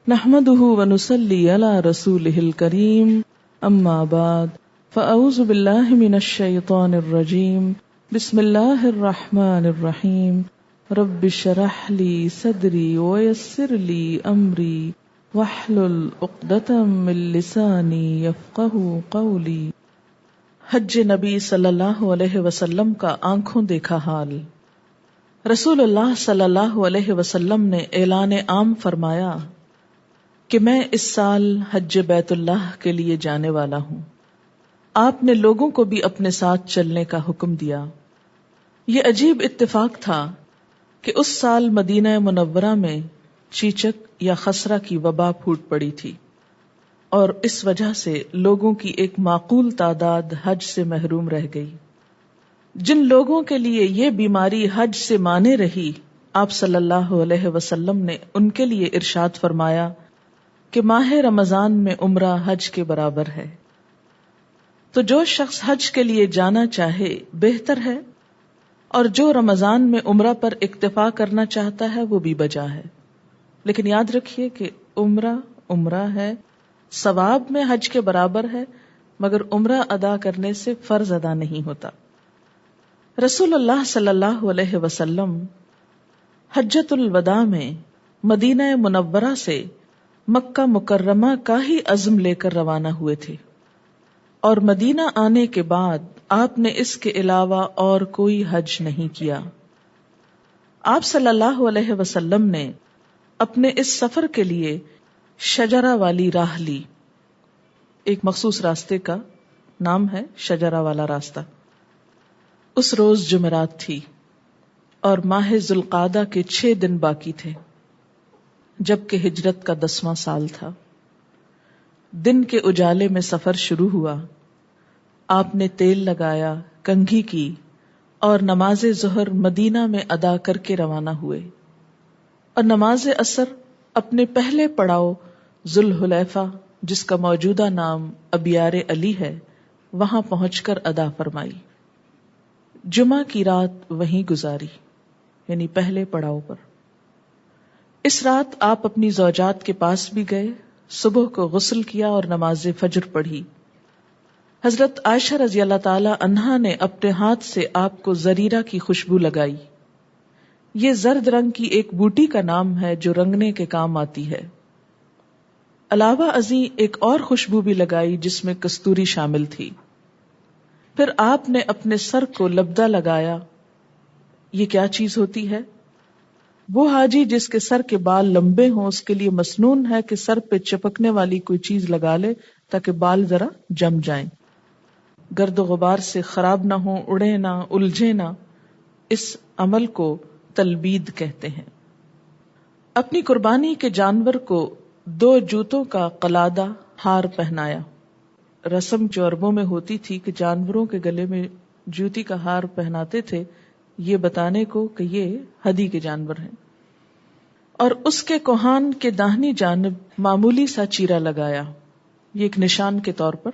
نحمده ونصلي على رسوله الكريم اما بعد فاعوذ بالله من الشيطان الرجيم بسم الله الرحمن الرحيم رب اشرح لي صدري ويسر لي امري واحلل عقدة من لساني يفقهوا قولي۔ حج نبی صلی اللہ علیہ وسلم کا آنکھوں دیکھا حال۔ رسول اللہ صلی اللہ علیہ وسلم نے اعلان عام فرمایا کہ میں اس سال حج بیت اللہ کے لیے جانے والا ہوں۔ آپ نے لوگوں کو بھی اپنے ساتھ چلنے کا حکم دیا۔ یہ عجیب اتفاق تھا کہ اس سال مدینہ منورہ میں چیچک یا خسرہ کی وبا پھوٹ پڑی تھی، اور اس وجہ سے لوگوں کی ایک معقول تعداد حج سے محروم رہ گئی۔ جن لوگوں کے لیے یہ بیماری حج سے مانے رہی، آپ صلی اللہ علیہ وسلم نے ان کے لیے ارشاد فرمایا کہ ماہ رمضان میں عمرہ حج کے برابر ہے۔ تو جو شخص حج کے لیے جانا چاہے بہتر ہے، اور جو رمضان میں عمرہ پر اکتفا کرنا چاہتا ہے وہ بھی بجا ہے۔ لیکن یاد رکھیے کہ عمرہ ہے، ثواب میں حج کے برابر ہے، مگر عمرہ ادا کرنے سے فرض ادا نہیں ہوتا۔ رسول اللہ صلی اللہ علیہ وسلم حجۃ الوداع میں مدینہ منورہ سے مکہ مکرمہ کا ہی عزم لے کر روانہ ہوئے تھے، اور مدینہ آنے کے بعد آپ نے اس کے علاوہ اور کوئی حج نہیں کیا۔ آپ صلی اللہ علیہ وسلم نے اپنے اس سفر کے لیے شجرہ والی راہ لی۔ ایک مخصوص راستے کا نام ہے شجرہ والا راستہ۔ اس روز جمعرات تھی اور ماہ ذوالقعدہ کے 6 دن باقی تھے، جبکہ ہجرت کا 10واں سال تھا۔ دن کے اجالے میں سفر شروع ہوا۔ آپ نے تیل لگایا، کنگھی کی، اور نماز ظہر مدینہ میں ادا کر کے روانہ ہوئے، اور نماز عصر اپنے پہلے پڑاؤ ذوالحلیفہ، جس کا موجودہ نام ابیار علی ہے، وہاں پہنچ کر ادا فرمائی۔ جمعہ کی رات وہیں گزاری، یعنی پہلے پڑاؤ پر۔ اس رات آپ اپنی زوجات کے پاس بھی گئے، صبح کو غسل کیا اور نماز فجر پڑھی۔ حضرت عائشہ رضی اللہ تعالی عنہا نے اپنے ہاتھ سے آپ کو زریرہ کی خوشبو لگائی۔ یہ زرد رنگ کی ایک بوٹی کا نام ہے جو رنگنے کے کام آتی ہے۔ علاوہ ازیں ایک اور خوشبو بھی لگائی جس میں کستوری شامل تھی۔ پھر آپ نے اپنے سر کو لبدہ لگایا۔ یہ کیا چیز ہوتی ہے؟ وہ حاجی جس کے سر کے بال لمبے ہوں، اس کے لیے مسنون ہے کہ سر پہ چپکنے والی کوئی چیز لگا لے تاکہ بال ذرا جم جائیں، گرد و غبار سے خراب نہ ہوں، اڑے نہ، الجھے نہ۔ اس عمل کو تلبید کہتے ہیں۔ اپنی قربانی کے جانور کو 2 جوتوں کا قلادہ ہار پہنایا۔ رسم جو عربوں میں ہوتی تھی کہ جانوروں کے گلے میں جوتی کا ہار پہناتے تھے، یہ بتانے کو کہ یہ ہدی کے جانور ہیں، اور اس کے کوہان کے داہنی جانب معمولی سا چیرا لگایا، یہ ایک نشان کے طور پر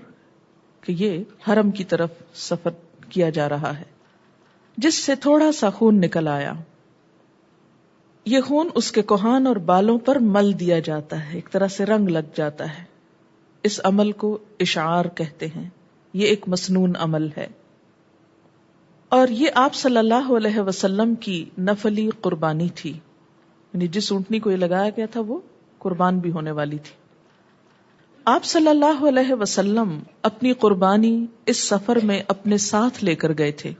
کہ یہ حرم کی طرف سفر کیا جا رہا ہے، جس سے تھوڑا سا خون نکل آیا۔ یہ خون اس کے کوہان اور بالوں پر مل دیا جاتا ہے، ایک طرح سے رنگ لگ جاتا ہے۔ اس عمل کو اشعار کہتے ہیں۔ یہ ایک مسنون عمل ہے، اور یہ آپ صلی اللہ علیہ وسلم کی نفلی قربانی تھی، یعنی جس اونٹنی کو یہ لگایا گیا تھا وہ قربان بھی ہونے والی تھی۔ آپ صلی اللہ علیہ وسلم اپنی قربانی اس سفر میں اپنے ساتھ لے کر گئے تھے۔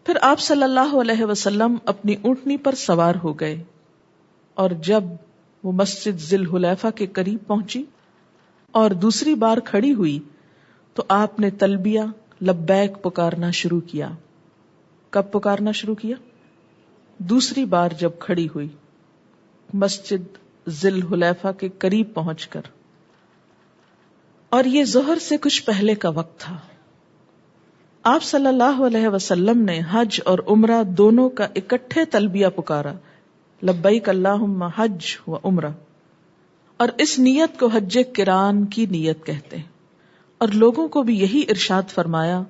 پھر آپ صلی اللہ علیہ وسلم اپنی اونٹنی پر سوار ہو گئے، اور جب وہ مسجد ذی الحلیفہ کے قریب پہنچی اور دوسری بار کھڑی ہوئی تو آپ نے تلبیہ لبیک پکارنا شروع کیا۔ کب پکارنا شروع کیا؟ دوسری بار جب کھڑی ہوئی، مسجد ذی الحلیفہ کے قریب پہنچ کر، اور یہ ظہر سے کچھ پہلے کا وقت تھا۔ آپ صلی اللہ علیہ وسلم نے حج اور عمرہ دونوں کا اکٹھے تلبیہ پکارا، لبیک اللہم حج و عمرہ، اور اس نیت کو حج قران کی نیت کہتے ہیں۔ اور لوگوں کو بھی یہی ارشاد فرمایا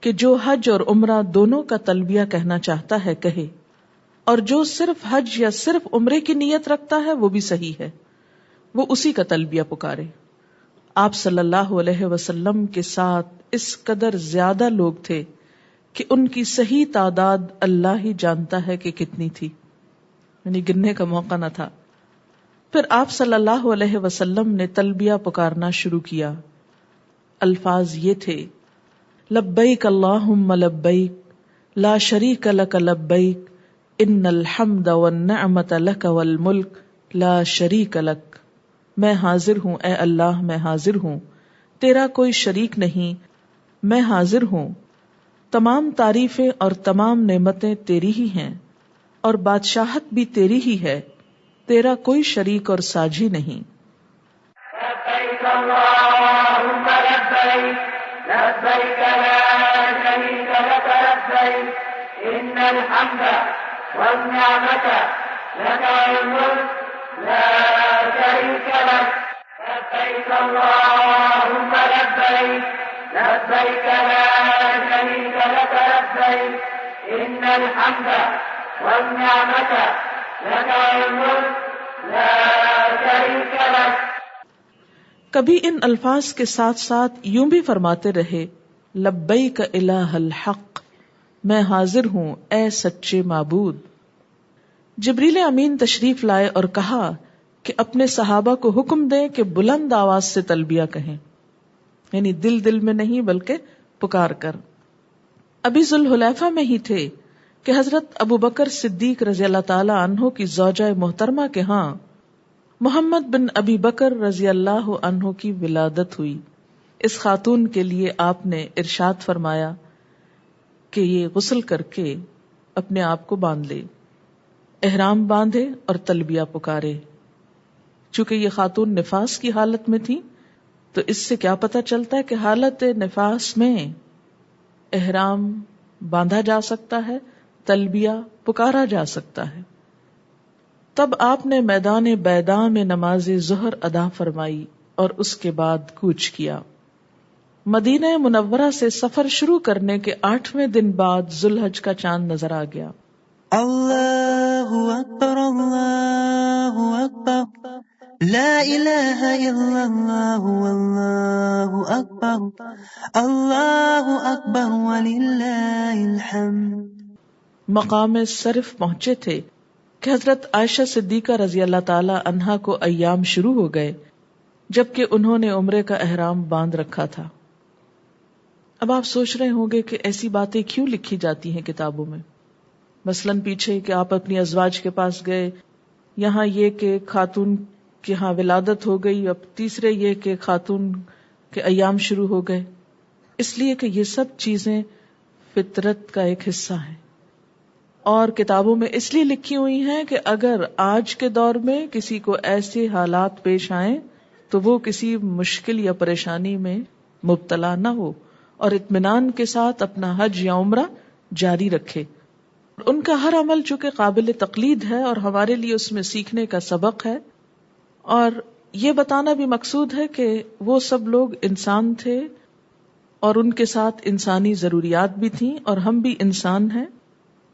کہ جو حج اور عمرہ دونوں کا تلبیہ کہنا چاہتا ہے کہے، اور جو صرف حج یا صرف عمرے کی نیت رکھتا ہے وہ بھی صحیح ہے، وہ اسی کا تلبیہ پکارے۔ آپ صلی اللہ علیہ وسلم کے ساتھ اس قدر زیادہ لوگ تھے کہ ان کی صحیح تعداد اللہ ہی جانتا ہے کہ کتنی تھی، یعنی گننے کا موقع نہ تھا۔ پھر آپ صلی اللہ علیہ وسلم نے تلبیہ پکارنا شروع کیا۔ الفاظ یہ تھے: لبیک اللہم لبیک لا شریک لک لبیک ان الحمد والنعمت لک والملک لا شریک لک۔ میں حاضر ہوں اے اللہ، میں حاضر ہوں، تیرا کوئی شریک نہیں، میں حاضر ہوں، تمام تعریفیں اور تمام نعمتیں تیری ہی ہیں اور بادشاہت بھی تیری ہی ہے، تیرا کوئی شریک اور ساجھی نہیں۔ لبیک اللہم لبیک لبیک لا شریک لک لبیک ان الحمد والنعمت لک والملک لا شریک لک۔ لبیک اللہم لبیک لبیک لا شریک لک لبیک ان الحمد والنعمت لک والملک لا شریک لک۔ کبھی ان الفاظ کے ساتھ ساتھ یوں بھی فرماتے رہے: لبیک الہ الحق، میں حاضر ہوں اے سچے معبود۔ جبریل امین تشریف لائے اور کہا کہ اپنے صحابہ کو حکم دیں کہ بلند آواز سے تلبیہ کہیں، یعنی دل دل میں نہیں بلکہ پکار کر۔ ابھی ذوالحلیفہ میں ہی تھے کہ حضرت ابوبکر صدیق رضی اللہ تعالی عنہ کی زوجہ محترمہ کے ہاں محمد بن ابی بکر رضی اللہ عنہ کی ولادت ہوئی۔ اس خاتون کے لیے آپ نے ارشاد فرمایا کہ یہ غسل کر کے اپنے آپ کو باندھ لے، احرام باندھے اور تلبیہ پکارے۔ چونکہ یہ خاتون نفاس کی حالت میں تھی تو اس سے کیا پتہ چلتا ہے کہ حالت نفاس میں احرام باندھا جا سکتا ہے، تلبیہ پکارا جا سکتا ہے۔ تب آپ نے میدان بیضاء میں نماز ظہر ادا فرمائی اور اس کے بعد کوچ کیا۔ مدینہ منورہ سے سفر شروع کرنے کے 8ویں دن بعد ذوالحج کا چاند نظر آ گیا۔ اللہ اکبر اللہ اکبر لا الہ الا اللہ واللہ اکبر وللہ الحمد۔ مقام صرف پہنچے تھے کہ حضرت عائشہ صدیقہ رضی اللہ تعالی عنہا کو ایام شروع ہو گئے جبکہ انہوں نے عمرے کا احرام باندھ رکھا تھا۔ اب آپ سوچ رہے ہوں گے کہ ایسی باتیں کیوں لکھی جاتی ہیں کتابوں میں، مثلاً پیچھے کہ آپ اپنی ازواج کے پاس گئے، یہاں یہ کہ خاتون کے ہاں ولادت ہو گئی، اب تیسرے یہ کہ خاتون کے ایام شروع ہو گئے، اس لیے کہ یہ سب چیزیں فطرت کا ایک حصہ ہیں اور کتابوں میں اس لیے لکھی ہوئی ہیں کہ اگر آج کے دور میں کسی کو ایسے حالات پیش آئیں تو وہ کسی مشکل یا پریشانی میں مبتلا نہ ہو اور اطمینان کے ساتھ اپنا حج یا عمرہ جاری رکھے۔ ان کا ہر عمل چونکہ قابل تقلید ہے اور ہمارے لیے اس میں سیکھنے کا سبق ہے، اور یہ بتانا بھی مقصود ہے کہ وہ سب لوگ انسان تھے اور ان کے ساتھ انسانی ضروریات بھی تھیں اور ہم بھی انسان ہیں،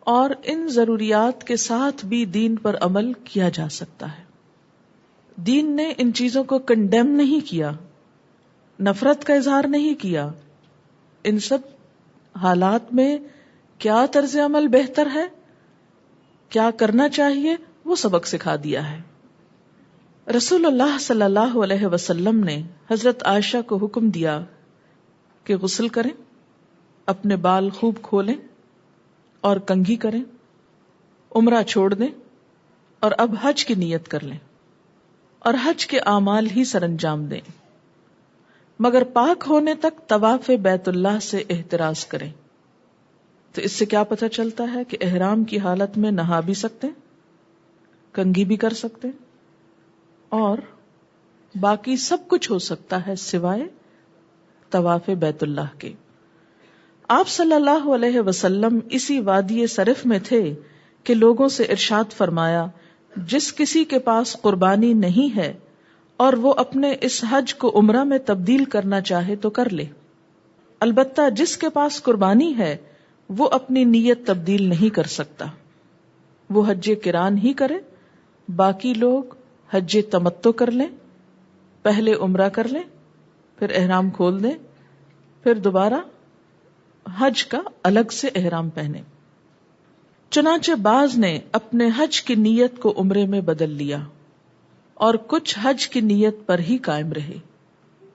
اور ان ضروریات کے ساتھ بھی دین پر عمل کیا جا سکتا ہے۔ دین نے ان چیزوں کو کنڈیم نہیں کیا، نفرت کا اظہار نہیں کیا، ان سب حالات میں کیا طرز عمل بہتر ہے، کیا کرنا چاہیے، وہ سبق سکھا دیا ہے۔ رسول اللہ صلی اللہ علیہ وسلم نے حضرت عائشہ کو حکم دیا کہ غسل کریں، اپنے بال خوب کھولیں اور کنگھی کریں، عمرہ چھوڑ دیں اور اب حج کی نیت کر لیں اور حج کے اعمال ہی سر انجام دیں، مگر پاک ہونے تک طواف بیت اللہ سے احتراز کریں۔ تو اس سے کیا پتہ چلتا ہے کہ احرام کی حالت میں نہا بھی سکتے، کنگھی بھی کر سکتے اور باقی سب کچھ ہو سکتا ہے سوائے طواف بیت اللہ کے۔ آپ صلی اللہ علیہ وسلم اسی وادی صرف میں تھے کہ لوگوں سے ارشاد فرمایا، جس کسی کے پاس قربانی نہیں ہے اور وہ اپنے اس حج کو عمرہ میں تبدیل کرنا چاہے تو کر لے، البتہ جس کے پاس قربانی ہے وہ اپنی نیت تبدیل نہیں کر سکتا۔ وہ حج قران ہی کرے، باقی لوگ حج تمتع کر لیں، پہلے عمرہ کر لیں، پھر احرام کھول دیں، پھر دوبارہ حج کا الگ سے احرام پہنے۔ چنانچہ بعض نے اپنے حج کی نیت کو عمرے میں بدل لیا اور کچھ حج کی نیت پر ہی قائم رہے۔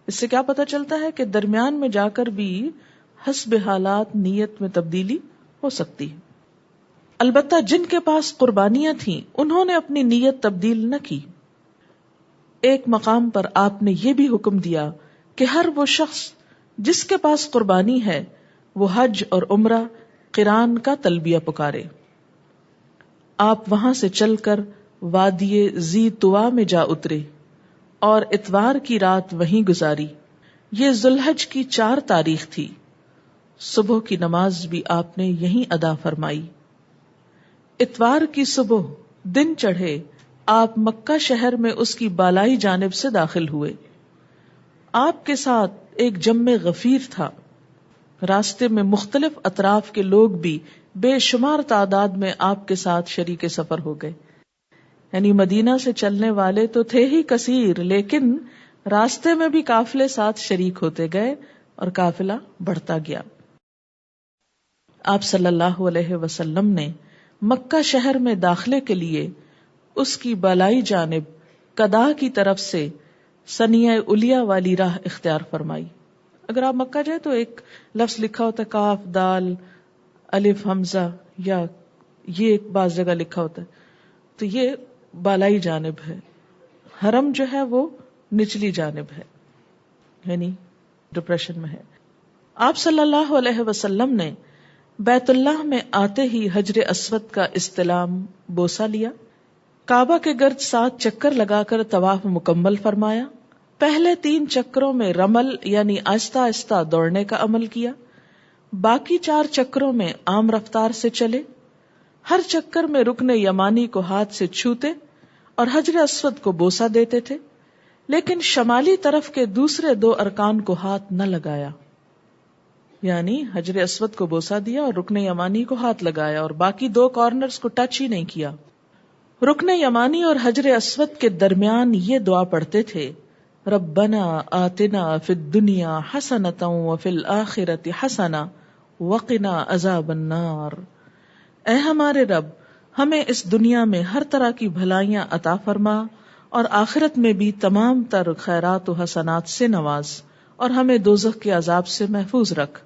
اس سے کیا پتہ چلتا ہے کہ درمیان میں جا کر بھی حسب حالات نیت میں تبدیلی ہو سکتی ہے۔ البتہ جن کے پاس قربانیاں تھیں انہوں نے اپنی نیت تبدیل نہ کی۔ ایک مقام پر آپ نے یہ بھی حکم دیا کہ ہر وہ شخص جس کے پاس قربانی ہے وہ حج اور عمرہ قران کا تلبیہ پکارے۔ آپ وہاں سے چل کر وادی ذی طویٰ میں جا اترے اور اتوار کی رات وہیں گزاری۔ یہ ذوالحج کی 4 تاریخ تھی۔ صبح کی نماز بھی آپ نے یہیں ادا فرمائی۔ اتوار کی صبح دن چڑھے آپ مکہ شہر میں اس کی بالائی جانب سے داخل ہوئے۔ آپ کے ساتھ ایک جم غفیر تھا۔ راستے میں مختلف اطراف کے لوگ بھی بے شمار تعداد میں آپ کے ساتھ شریک سفر ہو گئے۔ یعنی مدینہ سے چلنے والے تو تھے ہی کثیر، لیکن راستے میں بھی قافلے ساتھ شریک ہوتے گئے اور قافلہ بڑھتا گیا۔ آپ صلی اللہ علیہ وسلم نے مکہ شہر میں داخلے کے لیے اس کی بالائی جانب قدا کی طرف سے ثنیہ علیا والی راہ اختیار فرمائی۔ اگر آپ مکہ جائے تو ایک لفظ لکھا ہوتا ہے کاف دال الف حمزہ، یا یہ ایک بعض جگہ لکھا ہوتا ہے، تو یہ بالائی جانب ہے۔ حرم جو ہے وہ نچلی جانب ہے، یعنی ڈپریشن میں ہے۔ آپ صلی اللہ علیہ وسلم نے بیت اللہ میں آتے ہی حجر اسود کا استلام بوسہ لیا، کعبہ کے گرد 7 چکر لگا کر طواف مکمل فرمایا۔ پہلے 3 چکروں میں رمل یعنی آہستہ آہستہ دوڑنے کا عمل کیا، باقی 4 چکروں میں عام رفتار سے چلے۔ ہر چکر میں رکن یمانی کو ہاتھ سے چھوتے اور حجر اسود کو بوسہ دیتے تھے، لیکن شمالی طرف کے دوسرے 2 ارکان کو ہاتھ نہ لگایا، یعنی حجر اسود کو بوسہ دیا اور رکن یمانی کو ہاتھ لگایا، اور باقی 2 کارنرز کو ٹچ ہی نہیں کیا۔ رکن یمانی اور حجر اسود کے درمیان یہ دعا پڑھتے تھے، ربنا آتنا فی الدنیا حسنۃ وفی الآخرۃ حسنۃ وقنا عذاب النار۔ اے ہمارے رب، ہمیں اس دنیا میں ہر طرح کی بھلائیاں عطا فرما اور آخرت میں بھی تمام تر خیرات و حسنات سے نواز، اور ہمیں دوزخ کے عذاب سے محفوظ رکھ۔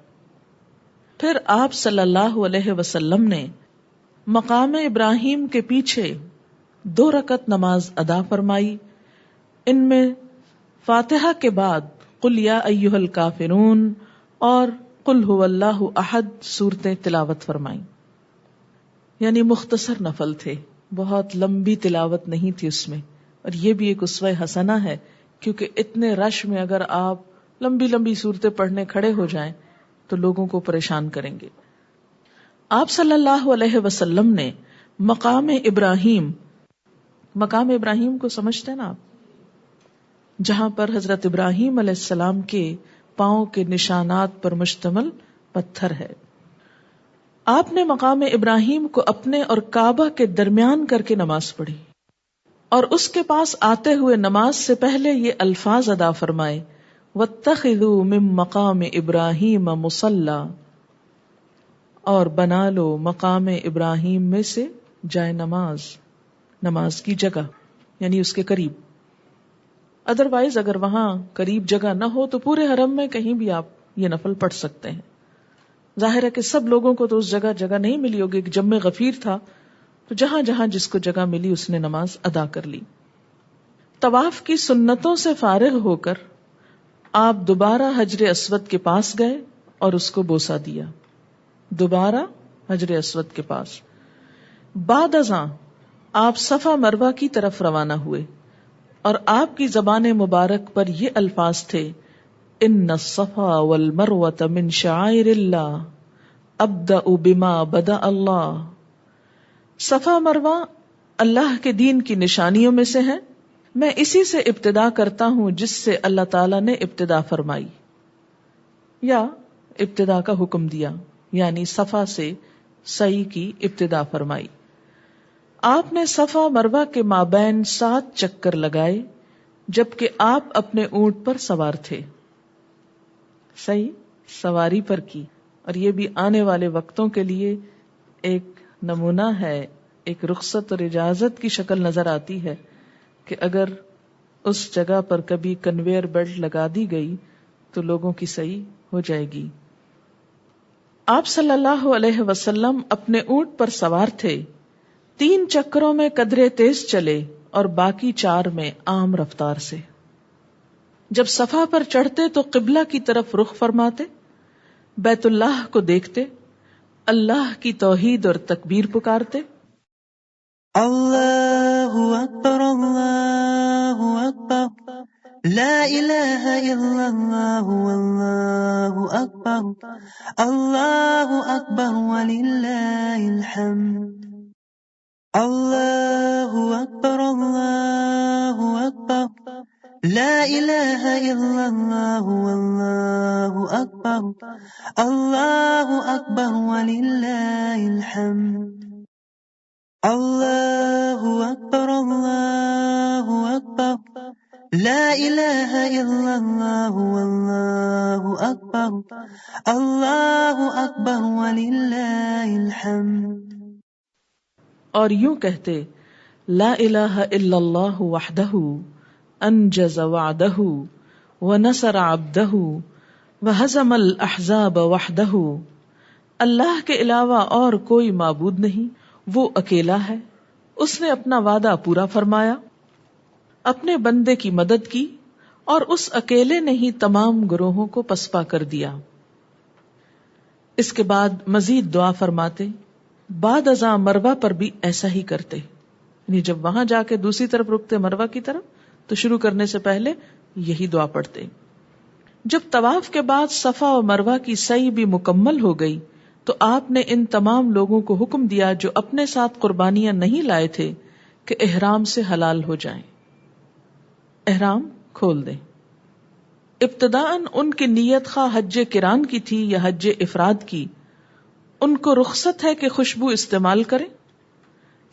پھر آپ صلی اللہ علیہ وسلم نے مقام ابراہیم کے پیچھے 2 رکعت نماز ادا فرمائی۔ ان میں فاتحہ کے بعد قل یا ایھا الکافرون اور قل ھو اللہ احد سورتیں تلاوت فرمائیں، یعنی مختصر نفل تھے، بہت لمبی تلاوت نہیں تھی اس میں۔ اور یہ بھی ایک اسوہ حسنہ ہے، کیونکہ اتنے رش میں اگر آپ لمبی لمبی صورتیں پڑھنے کھڑے ہو جائیں تو لوگوں کو پریشان کریں گے۔ آپ صلی اللہ علیہ وسلم نے مقام ابراہیم کو سمجھتے ہیں نا آپ، جہاں پر حضرت ابراہیم علیہ السلام کے پاؤں کے نشانات پر مشتمل پتھر ہے، آپ نے مقام ابراہیم کو اپنے اور کعبہ کے درمیان کر کے نماز پڑھی، اور اس کے پاس آتے ہوئے نماز سے پہلے یہ الفاظ ادا فرمائے، وَاتَّخِذُوا مِن مَّقَامِ إِبْرَاهِيمَ مُصَلًّى، اور بنا لو مقام ابراہیم میں سے جائے نماز، نماز کی جگہ، یعنی اس کے قریب۔ ادروائز اگر وہاں قریب جگہ نہ ہو تو پورے حرم میں کہیں بھی آپ یہ نفل پڑھ سکتے ہیں۔ ظاہر ہے کہ سب لوگوں کو تو اس جگہ نہیں ملی ہوگی، کہ جم غفیر تھا تو جہاں جہاں جس کو جگہ ملی اس نے نماز ادا کر لی۔ طواف کی سنتوں سے فارغ ہو کر آپ دوبارہ حجر اسود کے پاس گئے اور اس کو بوسہ دیا، دوبارہ حجر اسود کے پاس۔ بعد ازاں آپ صفا مروہ کی طرف روانہ ہوئے، اور آپ کی زبان مبارک پر یہ الفاظ تھے، ان الصفا والمروۃ من شعائر اللہ ابدأ بما بدأ اللہ۔ صفا مروہ اللہ کے دین کی نشانیوں میں سے ہیں، میں اسی سے ابتدا کرتا ہوں جس سے اللہ تعالیٰ نے ابتدا فرمائی یا ابتدا کا حکم دیا، یعنی صفا سے سعی کی ابتدا فرمائی۔ آپ نے صفا مروہ کے مابین 7 چکر لگائے جبکہ آپ اپنے اونٹ پر سوار تھے. صحیح سواری پر کی. اور یہ بھی آنے والے وقتوں کے لیے ایک نمونہ ہے، ایک رخصت اور اجازت کی شکل نظر آتی ہے کہ اگر اس جگہ پر کبھی کنویئر بیلٹ لگا دی گئی تو لوگوں کی صحیح ہو جائے گی. آپ صلی اللہ علیہ وسلم اپنے اونٹ پر سوار تھے. 3 چکروں میں قدرے تیز چلے اور باقی 4 میں عام رفتار سے. جب صفا پر چڑھتے تو قبلہ کی طرف رخ فرماتے، بیت اللہ کو دیکھتے، اللہ کی توحید اور تکبیر پکارتے. اللہ اکبر اللہ اکبر لا الہ الا اللہ واللہ اکبر اللہ اکبر وللہ الحمد. اللہ اکبر اللہ اکبر لا الہ الا اللہ واللہ اکبر اللہ اکبر وللہ الحمد. اللہ اکبر اللہ اکبر لا الہ الا اللہ واللہ اکبر اللہ اکبر وللہ الحمد. اور یوں کہتے، لا الہ الا اللہ وحدہ انجز وعدہ ونصر عبدہ وہزم الاحزاب وحدہ. اللہ کے علاوہ اور کوئی معبود نہیں، وہ اکیلا ہے، اس نے اپنا وعدہ پورا فرمایا، اپنے بندے کی مدد کی، اور اس اکیلے نے ہی تمام گروہوں کو پسپا کر دیا. اس کے بعد مزید دعا فرماتے. بعد ازاں مروہ پر بھی ایسا ہی کرتے، یعنی جب وہاں جا کے دوسری طرف رکتے مروہ کی طرف تو شروع کرنے سے پہلے یہی دعا پڑھتے. جب طواف کے بعد صفا و مروہ کی سعی بھی مکمل ہو گئی تو آپ نے ان تمام لوگوں کو حکم دیا جو اپنے ساتھ قربانیاں نہیں لائے تھے کہ احرام سے حلال ہو جائیں، احرام کھول دیں. ابتداءً ان کی نیت خواہ حج قران کی تھی یا حج افراد کی، ان کو رخصت ہے کہ خوشبو استعمال کریں،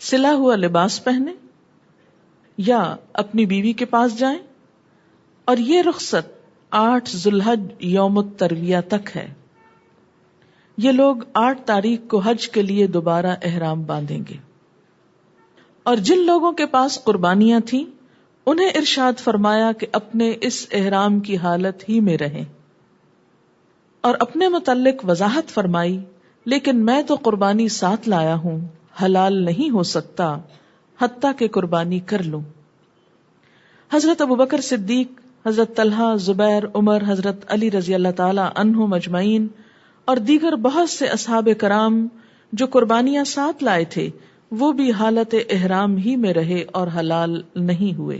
سلا ہوا لباس پہنے یا اپنی بیوی کے پاس جائیں. اور یہ رخصت 8 ذوالحج یوم الترویہ تک ہے. یہ لوگ 8 تاریخ کو حج کے لیے دوبارہ احرام باندھیں گے. اور جن لوگوں کے پاس قربانیاں تھیں انہیں ارشاد فرمایا کہ اپنے اس احرام کی حالت ہی میں رہیں، اور اپنے متعلق وضاحت فرمائی، لیکن میں تو قربانی ساتھ لایا ہوں، حلال نہیں ہو سکتا حتیٰ کہ قربانی کر لوں. حضرت ابوبکر صدیق، حضرت طلحہ، زبیر، عمر، حضرت علی رضی اللہ تعالی عنہم اجمعین اور دیگر بہت سے اصحاب کرام جو قربانیاں ساتھ لائے تھے وہ بھی حالت احرام ہی میں رہے اور حلال نہیں ہوئے.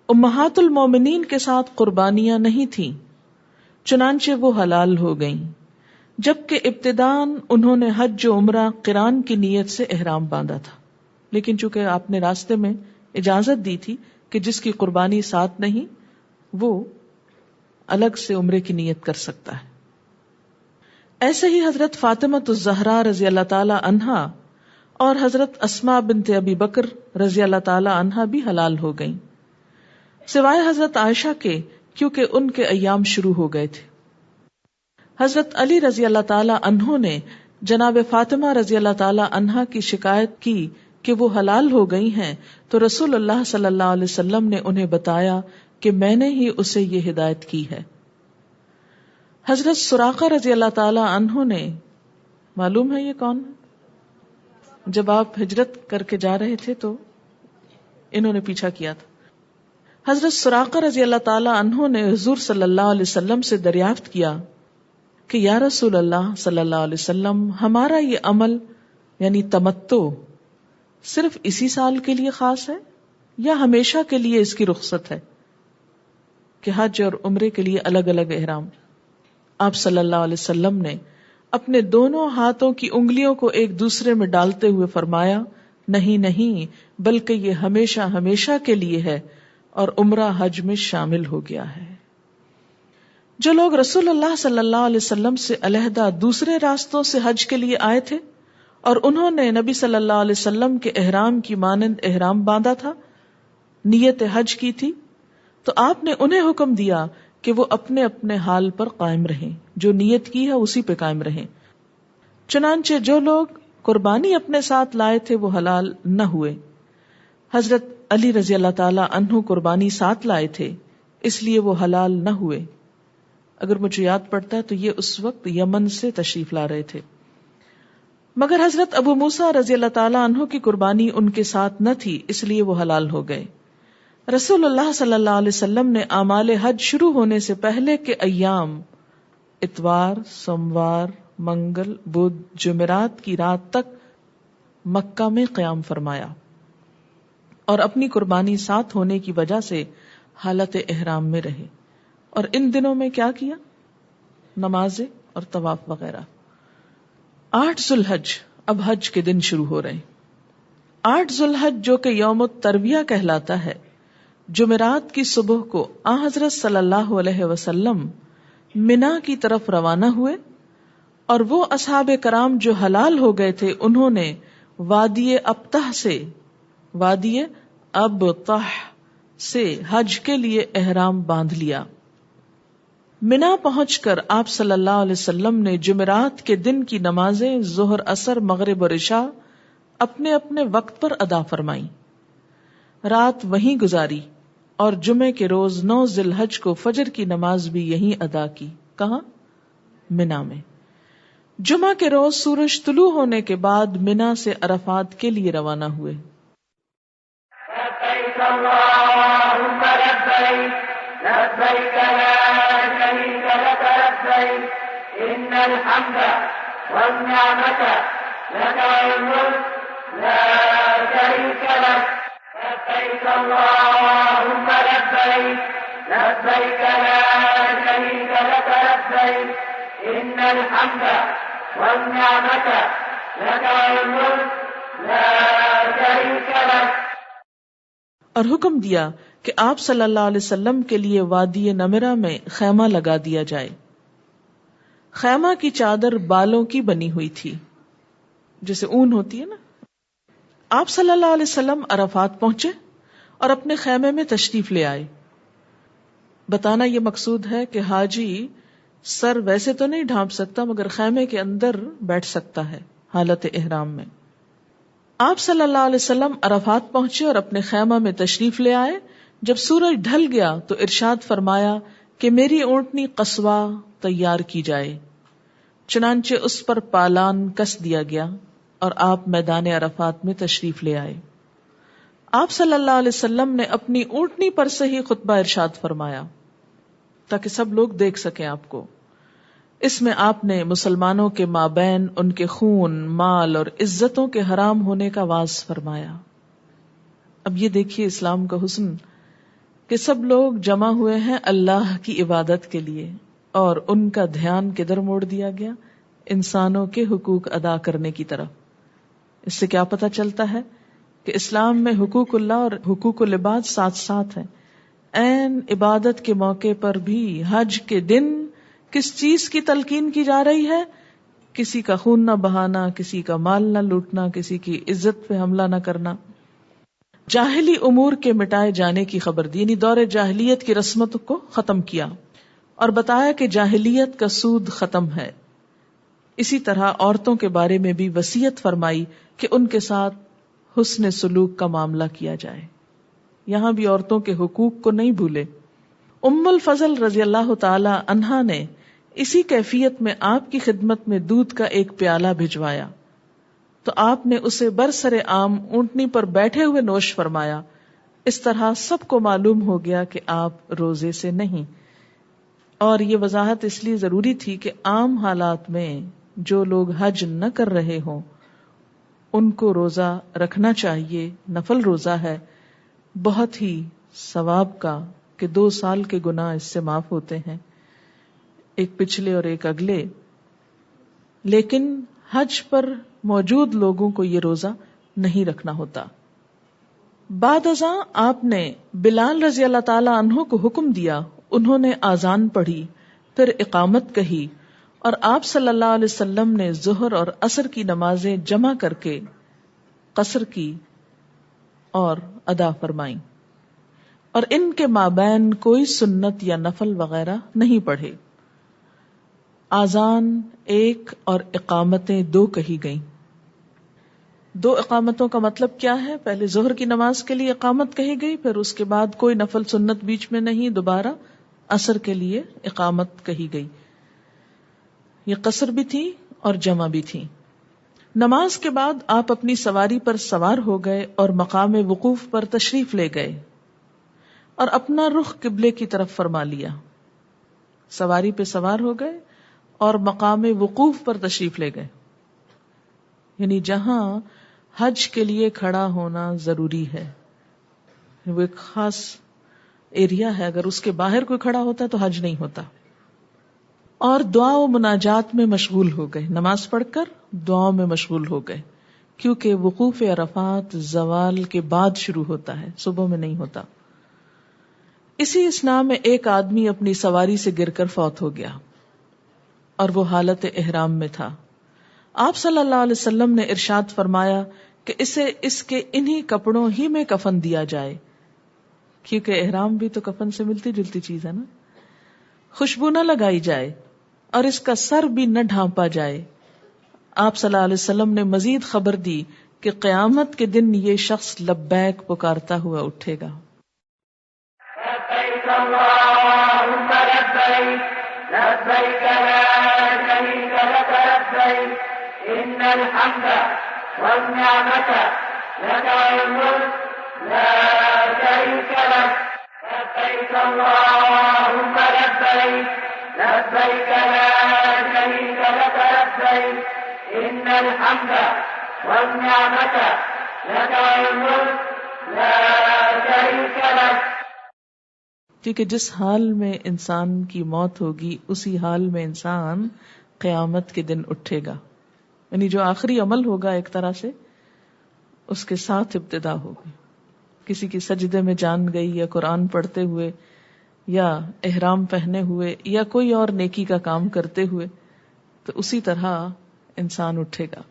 امہات المومنین کے ساتھ قربانیاں نہیں تھیں، چنانچہ وہ حلال ہو گئیں، جبکہ ابتداً انہوں نے حج و عمرہ قران کی نیت سے احرام باندھا تھا. لیکن چونکہ آپ نے راستے میں اجازت دی تھی کہ جس کی قربانی ساتھ نہیں وہ الگ سے عمرے کی نیت کر سکتا ہے. ایسے ہی حضرت فاطمۃ الزہرا رضی اللہ تعالی عنہا اور حضرت اسماء بنت ابی بکر رضی اللہ تعالی عنہا بھی حلال ہو گئیں، سوائے حضرت عائشہ کے، کیونکہ ان کے ایام شروع ہو گئے تھے. حضرت علی رضی اللہ تعالی عنہ نے جناب فاطمہ رضی اللہ تعالی عنہا کی شکایت کی کہ وہ حلال ہو گئی ہیں تو رسول اللہ صلی اللہ علیہ وسلم نے انہیں بتایا کہ میں نے ہی اسے یہ ہدایت کی ہے. حضرت سراقہ رضی اللہ تعالی عنہ نے، معلوم ہے یہ کون ہے؟ جب آپ ہجرت کر کے جا رہے تھے تو انہوں نے پیچھا کیا تھا. حضرت سراقہ رضی اللہ تعالی عنہ نے حضور صلی اللہ علیہ وسلم سے دریافت کیا کہ یا رسول اللہ صلی اللہ علیہ وسلم، ہمارا یہ عمل یعنی تمتع صرف اسی سال کے لیے خاص ہے یا ہمیشہ کے لیے اس کی رخصت ہے کہ حج اور عمرے کے لیے الگ الگ احرام؟ آپ صلی اللہ علیہ وسلم نے اپنے دونوں ہاتھوں کی انگلیوں کو ایک دوسرے میں ڈالتے ہوئے فرمایا، نہیں نہیں، بلکہ یہ ہمیشہ ہمیشہ کے لیے ہے اور عمرہ حج میں شامل ہو گیا ہے. جو لوگ رسول اللہ صلی اللہ علیہ وسلم سے علیحدہ دوسرے راستوں سے حج کے لیے آئے تھے اور انہوں نے نبی صلی اللہ علیہ وسلم کے احرام کی مانند احرام باندھا تھا، نیت حج کی تھی، تو آپ نے انہیں حکم دیا کہ وہ اپنے اپنے حال پر قائم رہیں، جو نیت کی ہے اسی پہ قائم رہیں۔ چنانچہ جو لوگ قربانی اپنے ساتھ لائے تھے وہ حلال نہ ہوئے۔ حضرت علی رضی اللہ تعالی عنہ قربانی ساتھ لائے تھے، اس لیے وہ حلال نہ ہوئے۔ اگر مجھے یاد پڑتا ہے تو یہ اس وقت یمن سے تشریف لا رہے تھے، مگر حضرت ابو موسیٰ رضی اللہ تعالی عنہ کی قربانی ان کے ساتھ نہ تھی، اس لیے وہ حلال ہو گئے۔ رسول اللہ صلی اللہ علیہ وسلم نے اعمال حج شروع ہونے سے پہلے کے ایام اتوار، سوموار، منگل، بدھ، جمعرات کی رات تک مکہ میں قیام فرمایا اور اپنی قربانی ساتھ ہونے کی وجہ سے حالت احرام میں رہے۔ اور ان دنوں میں کیا کیا؟ نمازیں اور طواف وغیرہ۔ 8 ذو الحج، اب حج کے دن شروع ہو رہے ہیں۔ 8 ذو الحج جو کہ یوم الترویہ کہلاتا ہے، جمعرات کی صبح کو آن حضرت صلی اللہ علیہ وسلم منا کی طرف روانہ ہوئے، اور وہ اصحاب کرام جو حلال ہو گئے تھے انہوں نے وادی ابطح سے حج کے لیے احرام باندھ لیا۔ منا پہنچ کر آپ صلی اللہ علیہ وسلم نے جمعرات کے دن کی نمازیں ظہر، عصر، مغرب اور عشاء اپنے اپنے وقت پر ادا فرمائیں، رات وہیں گزاری، اور جمعے کے روز 9 ذی الحج کو فجر کی نماز بھی یہیں ادا کی۔ کہاں؟ منا میں۔ جمعہ کے روز سورج طلوع ہونے کے بعد منا سے عرفات کے لیے روانہ ہوئے۔ لبیک اللہم لبیک لبیک لا شریک لک لبیک ان الحمد والنعمت لک والملک لا شریک لک لبیک اللہم لبیک لبیک لا شریک لک لبیک ان الحمد والنعمت لک والملک لا شریک لک۔ اور حکم دیا کہ آپ صلی اللہ علیہ وسلم کے لیے وادی نمرہ میں خیمہ لگا دیا جائے۔ خیمہ کی چادر بالوں کی بنی ہوئی تھی، جیسے اون ہوتی ہے نا۔ آپ صلی اللہ علیہ وسلم عرفات پہنچے اور اپنے خیمے میں تشریف لے آئے۔ بتانا یہ مقصود ہے کہ حاجی سر ویسے تو نہیں ڈھانپ سکتا، مگر خیمے کے اندر بیٹھ سکتا ہے حالت احرام میں۔ آپ صلی اللہ علیہ وسلم عرفات پہنچے اور اپنے خیمہ میں تشریف لے آئے۔ جب سورج ڈھل گیا تو ارشاد فرمایا کہ میری اونٹنی قصوہ تیار کی جائے، چنانچہ اس پر پالان کس دیا گیا اور آپ میدان عرفات میں تشریف لے آئے۔ آپ صلی اللہ علیہ وسلم نے اپنی اونٹنی پر سے ہی خطبہ ارشاد فرمایا تاکہ سب لوگ دیکھ سکیں آپ کو۔ اس میں آپ نے مسلمانوں کے مابین ان کے خون، مال اور عزتوں کے حرام ہونے کا واعظ فرمایا۔ اب یہ دیکھیے اسلام کا حسن کہ سب لوگ جمع ہوئے ہیں اللہ کی عبادت کے لیے، اور ان کا دھیان کدھر موڑ دیا گیا؟ انسانوں کے حقوق ادا کرنے کی طرف۔ اس سے کیا پتہ چلتا ہے کہ اسلام میں حقوق اللہ اور حقوق العباد ساتھ ساتھ ہیں۔ عین عبادت کے موقع پر بھی حج کے دن کس چیز کی تلقین کی جا رہی ہے؟ کسی کا خون نہ بہانا، کسی کا مال نہ لوٹنا، کسی کی عزت پہ حملہ نہ کرنا، جاہلی امور کے مٹائے جانے کی خبر دی، یعنی دور جاہلیت کی رسمت کو ختم کیا اور بتایا کہ جاہلیت کا سود ختم ہے۔ اسی طرح عورتوں کے بارے میں بھی وصیت فرمائی کہ ان کے ساتھ حسن سلوک کا معاملہ کیا جائے۔ یہاں بھی عورتوں کے حقوق کو نہیں بھولے۔ ام الفضل رضی اللہ تعالی عنہا نے اسی کیفیت میں آپ کی خدمت میں دودھ کا ایک پیالہ بھجوایا تو آپ نے اسے برسر عام اونٹنی پر بیٹھے ہوئے نوش فرمایا۔ اس طرح سب کو معلوم ہو گیا کہ آپ روزے سے نہیں۔ اور یہ وضاحت اس لیے ضروری تھی کہ عام حالات میں جو لوگ حج نہ کر رہے ہوں ان کو روزہ رکھنا چاہیے، نفل روزہ ہے، بہت ہی ثواب کا، کہ 2 سال کے گناہ اس سے معاف ہوتے ہیں، ایک پچھلے اور ایک اگلے۔ لیکن حج پر موجود لوگوں کو یہ روزہ نہیں رکھنا ہوتا۔ بعد ازاں آپ نے بلال رضی اللہ تعالی عنہ کو حکم دیا، انہوں نے آذان پڑھی، پھر اقامت کہی اور آپ صلی اللہ علیہ وسلم نے ظہر اور عصر کی نمازیں جمع کر کے قصر کی اور ادا فرمائیں، اور ان کے مابین کوئی سنت یا نفل وغیرہ نہیں پڑھے۔ آذان 1 اور اقامتیں 2 کہی گئیں۔ 2 اقامتوں کا مطلب کیا ہے؟ پہلے ظہر کی نماز کے لیے اقامت کہی گئی، پھر اس کے بعد کوئی نفل سنت بیچ میں نہیں، دوبارہ عصر کے لیے اقامت کہی گئی۔ یہ قصر بھی تھی اور جمع بھی تھی۔ نماز کے بعد آپ اپنی سواری پر سوار ہو گئے اور مقام وقوف پر تشریف لے گئے اور اپنا رخ قبلے کی طرف فرما لیا۔ سواری پہ سوار ہو گئے اور مقام وقوف پر تشریف لے گئے، یعنی جہاں حج کے لیے کھڑا ہونا ضروری ہے، وہ ایک خاص ایریا ہے، اگر اس کے باہر کوئی کھڑا ہوتا تو حج نہیں ہوتا۔ اور دعا و مناجات میں مشغول ہو گئے، نماز پڑھ کر دعاؤں میں مشغول ہو گئے، کیونکہ وقوف عرفات زوال کے بعد شروع ہوتا ہے، صبح میں نہیں ہوتا۔ اسی اثناء میں ایک آدمی اپنی سواری سے گر کر فوت ہو گیا اور وہ حالت احرام میں تھا۔ آپ صلی اللہ علیہ وسلم نے ارشاد فرمایا کہ اسے اس کے انہی کپڑوں ہی میں کفن دیا جائے، کیونکہ احرام بھی تو کفن سے ملتی جلتی چیز ہے نا۔ خوشبو نہ لگائی جائے اور اس کا سر بھی نہ ڈھانپا جائے۔ آپ صلی اللہ علیہ وسلم نے مزید خبر دی کہ قیامت کے دن یہ شخص لبیک پکارتا ہوا اٹھے گا۔ لبیک اللہم لبیک لبیک لا شریک لک لبیک ان الحمد والنعمت لک والملک لا شریک لک لبیک اللہم لبیک لبیک لا شریک لک لبیک ان الحمد والنعمت لک والملک لا شریک لک۔ کیونکہ جس حال میں انسان کی موت ہوگی اسی حال میں انسان قیامت کے دن اٹھے گا، یعنی جو آخری عمل ہوگا ایک طرح سے اس کے ساتھ ابتدا ہوگی۔ کسی کی سجدے میں جان گئی یا قرآن پڑھتے ہوئے یا احرام پہنے ہوئے یا کوئی اور نیکی کا کام کرتے ہوئے، تو اسی طرح انسان اٹھے گا۔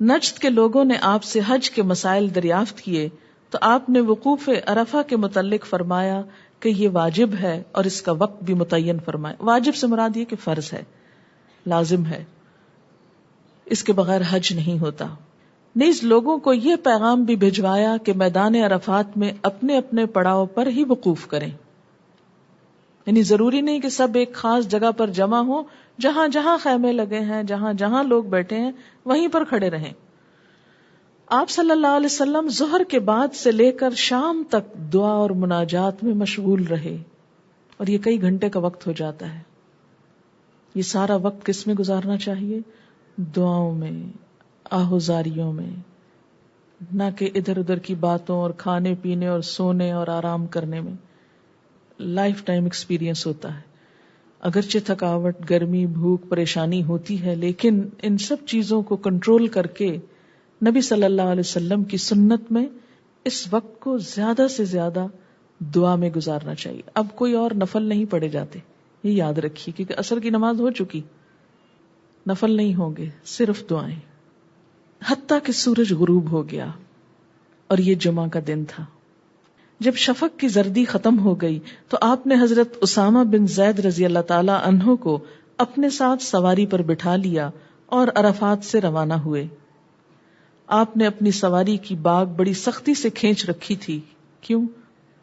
نجد کے لوگوں نے آپ سے حج کے مسائل دریافت کیے تو آپ نے وقوف عرفہ کے متعلق فرمایا کہ یہ واجب ہے اور اس کا وقت بھی متعین فرمایا۔ واجب سے مراد یہ کہ فرض ہے، لازم ہے، اس کے بغیر حج نہیں ہوتا۔ نیز لوگوں کو یہ پیغام بھی بھجوایا کہ میدان عرفات میں اپنے اپنے پڑاؤ پر ہی وقوف کریں، یعنی ضروری نہیں کہ سب ایک خاص جگہ پر جمع ہوں، جہاں جہاں خیمے لگے ہیں، جہاں جہاں لوگ بیٹھے ہیں وہیں پر کھڑے رہیں۔ آپ صلی اللہ علیہ وسلم ظہر کے بعد سے لے کر شام تک دعا اور مناجات میں مشغول رہے، اور یہ کئی گھنٹے کا وقت ہو جاتا ہے۔ یہ سارا وقت کس میں گزارنا چاہیے؟ دعاؤں میں، آہوزاریوں میں، نہ کہ ادھر ادھر کی باتوں اور کھانے پینے اور سونے اور آرام کرنے میں۔ لائف ٹائم ایکسپیرینس ہوتا ہے، اگرچہ تھکاوٹ، گرمی، بھوک، پریشانی ہوتی ہے، لیکن ان سب چیزوں کو کنٹرول کر کے نبی صلی اللہ علیہ وسلم کی سنت میں اس وقت کو زیادہ سے زیادہ دعا میں گزارنا چاہیے۔ اب کوئی اور نفل نہیں پڑھے جاتے، یہ یاد رکھیے، کیونکہ عصر کی نماز ہو چکی، نفل نہیں ہوں گے، صرف دعائیں۔ حتیٰ کہ سورج غروب ہو گیا اور یہ جمعہ کا دن تھا۔ جب شفق کی زردی ختم ہو گئی تو آپ نے حضرت اسامہ بن زید رضی اللہ تعالی عنہ کو اپنے ساتھ سواری پر بٹھا لیا اور عرفات سے روانہ ہوئے۔ آپ نے اپنی سواری کی باگ بڑی سختی سے کھینچ رکھی تھی، کیوں؟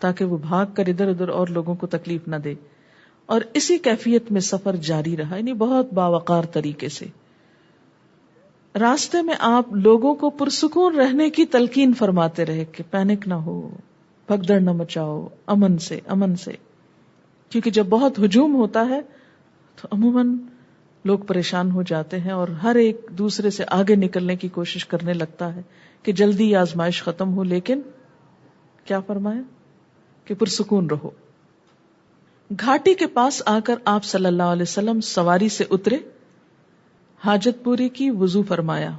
تاکہ وہ بھاگ کر ادھر ادھر اور لوگوں کو تکلیف نہ دے، اور اسی کیفیت میں سفر جاری رہا، یعنی بہت باوقار طریقے سے۔ راستے میں آپ لوگوں کو پرسکون رہنے کی تلقین فرماتے رہے کہ پینک نہ ہو، بھگدڑ نہ مچاؤ، امن سے امن سے، کیونکہ جب بہت ہجوم ہوتا ہے تو عموماً لوگ پریشان ہو جاتے ہیں اور ہر ایک دوسرے سے آگے نکلنے کی کوشش کرنے لگتا ہے کہ جلدی آزمائش ختم ہو، لیکن کیا فرمایا کہ پرسکون رہو۔ گھاٹی کے پاس آ کر آپ صلی اللہ علیہ وسلم سواری سے اترے، حاجت پوری کی، وضو فرمایا،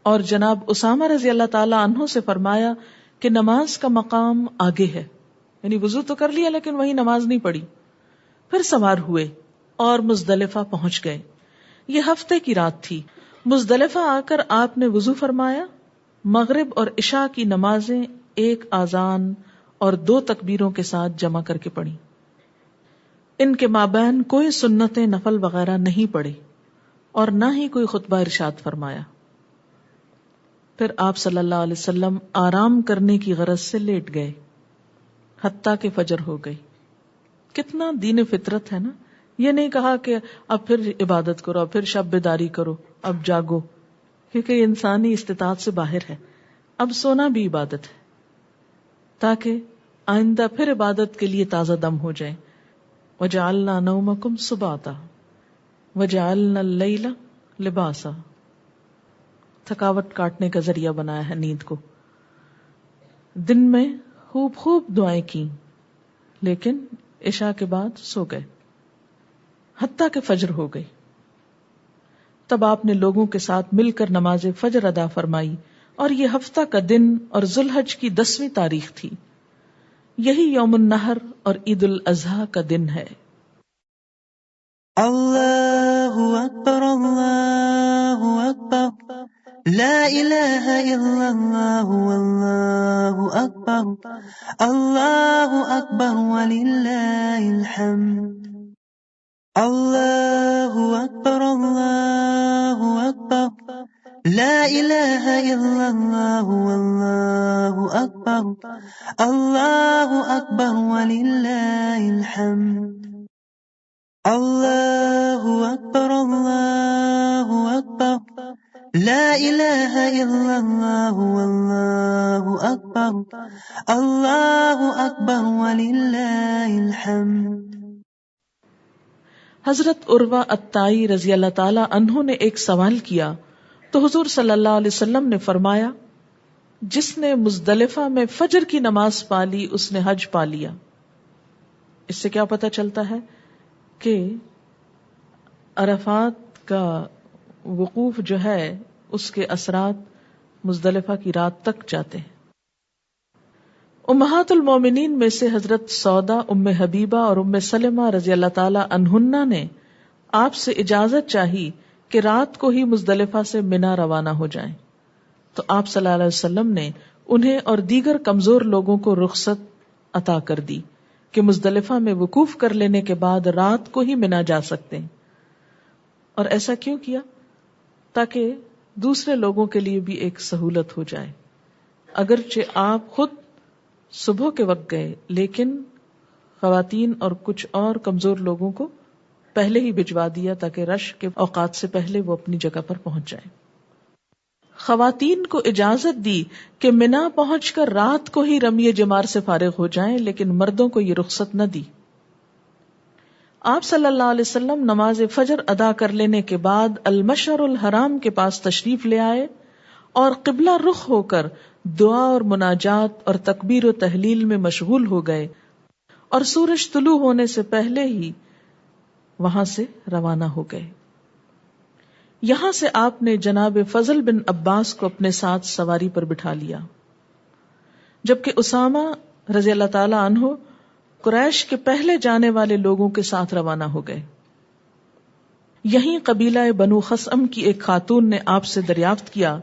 اور جناب اسامہ رضی اللہ تعالی عنہ سے فرمایا کہ نماز کا مقام آگے ہے، یعنی وضو تو کر لیا لیکن وہی نماز نہیں پڑھی۔ پھر سوار ہوئے اور مزدلفہ پہنچ گئے. یہ ہفتے کی رات تھی. مزدلفہ آ کر آپ نے وضو فرمایا. مغرب اور عشاء کی نمازیں ایک اذان اور 2 تکبیروں کے ساتھ جمع کر کے پڑھی. ان کے مابین کوئی سنتیں نفل وغیرہ نہیں پڑھی اور نہ ہی کوئی خطبہ ارشاد فرمایا. پھر آپ صلی اللہ علیہ وسلم آرام کرنے کی غرض سے لیٹ گئے حتیٰ کہ فجر ہو گئی. کتنا دین فطرت ہے نا. یہ نہیں کہا کہ اب پھر عبادت کرو، اب پھر شب بیداری کرو، اب جاگو، کیونکہ یہ انسانی استطاعت سے باہر ہے. اب سونا بھی عبادت ہے تاکہ آئندہ پھر عبادت کے لیے تازہ دم ہو جائے. وَجَعَلْنَا نَوْمَكُمْ سُبَاتًا وَجَعَلْنَا اللَّيْلَ لِبَاسًا. تھکاوٹ کاٹنے کا ذریعہ بنایا ہے نیند کو. دن میں خوب دعائیں کی لیکن عشاء کے بعد سو گئے حتیٰ کہ فجر ہو گئی. تب آپ نے لوگوں کے ساتھ مل کر نماز فجر ادا فرمائی اور یہ ہفتہ کا دن اور ذوالحج کی 10ویں تاریخ تھی. یہی یوم النحر اور عید الاضحیٰ کا دن ہے. اللہ اکبر اللہ اکبر لا الہ الا اللہ واللہ اکبر اللہ اکبر وللہ الحمد. اللہ اکبر اللہ اکبر لا الہ الا اللہ واللہ اکبر اللہ اکبر وللہ الحمد. اللہ اکبر اللہ اکبر لا الہ الا اللہ واللہ اکبر اللہ اکبر وللہ الحمد. حضرت عروہ الطائی رضی اللہ تعالی عنہ نے ایک سوال کیا تو حضور صلی اللہ علیہ وسلم نے فرمایا جس نے مزدلفہ میں فجر کی نماز پا لی اس نے حج پا لیا. اس سے کیا پتہ چلتا ہے کہ عرفات کا وقوف جو ہے اس کے اثرات مزدلفہ کی رات تک جاتے ہیں. امہات المومنین میں سے حضرت سودا، ام حبیبہ اور ام سلمہ رضی اللہ تعالی عنہن نے آپ سے اجازت چاہی کہ رات کو ہی مزدلفہ سے منا روانہ ہو جائیں تو آپ صلی اللہ علیہ وسلم نے انہیں اور دیگر کمزور لوگوں کو رخصت عطا کر دی کہ مزدلفہ میں وقوف کر لینے کے بعد رات کو ہی منا جا سکتے ہیں. اور ایسا کیوں کیا؟ تاکہ دوسرے لوگوں کے لیے بھی ایک سہولت ہو جائے. اگرچہ آپ خود صبح کے وقت گئے لیکن خواتین اور کچھ اور کمزور لوگوں کو پہلے ہی بھجوا دیا تاکہ رش کے اوقات سے پہلے وہ اپنی جگہ پر پہنچ جائیں. خواتین کو اجازت دی کہ منا پہنچ کر رات کو ہی رمی جمار سے فارغ ہو جائیں لیکن مردوں کو یہ رخصت نہ دی. آپ صلی اللہ علیہ وسلم نماز فجر ادا کر لینے کے بعد المشعر الحرام کے پاس تشریف لے آئے اور قبلہ رخ ہو کر دعا اور مناجات اور تکبیر و تحلیل میں مشغول ہو گئے اور سورج طلوع ہونے سے پہلے ہی وہاں سے روانہ ہو گئے. یہاں سے آپ نے جناب فضل بن عباس کو اپنے ساتھ سواری پر بٹھا لیا جبکہ اسامہ رضی اللہ تعالی عنہ قریش کے پہلے جانے والے لوگوں کے ساتھ روانہ ہو گئے. یہیں قبیلہ بنو خثعم کی ایک خاتون نے آپ سے دریافت کیا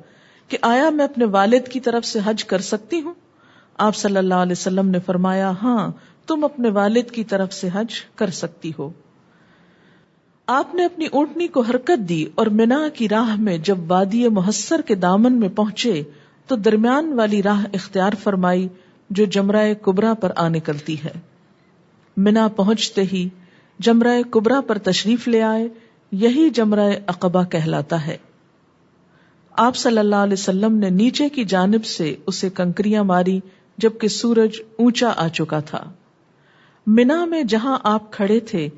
کہ آیا میں اپنے والد کی طرف سے حج کر سکتی ہوں؟ آپ صلی اللہ علیہ وسلم نے فرمایا ہاں تم اپنے والد کی طرف سے حج کر سکتی ہو. آپ نے اپنی اونٹنی کو حرکت دی اور منا کی راہ میں جب وادی محصر کے دامن میں پہنچے تو درمیان والی راہ اختیار فرمائی جو جمرہ کبریٰ پر آ نکلتی ہے. منا پہنچتے ہی جمرہ کبریٰ پر تشریف لے آئے. یہی جمرہ عقبہ کہلاتا ہے. آپ صلی اللہ علیہ وسلم نے نیچے کی جانب سے اسے کنکریاں ماری جبکہ سورج اونچا آ چکا تھا. منا میں جہاں آپ کھڑے تھے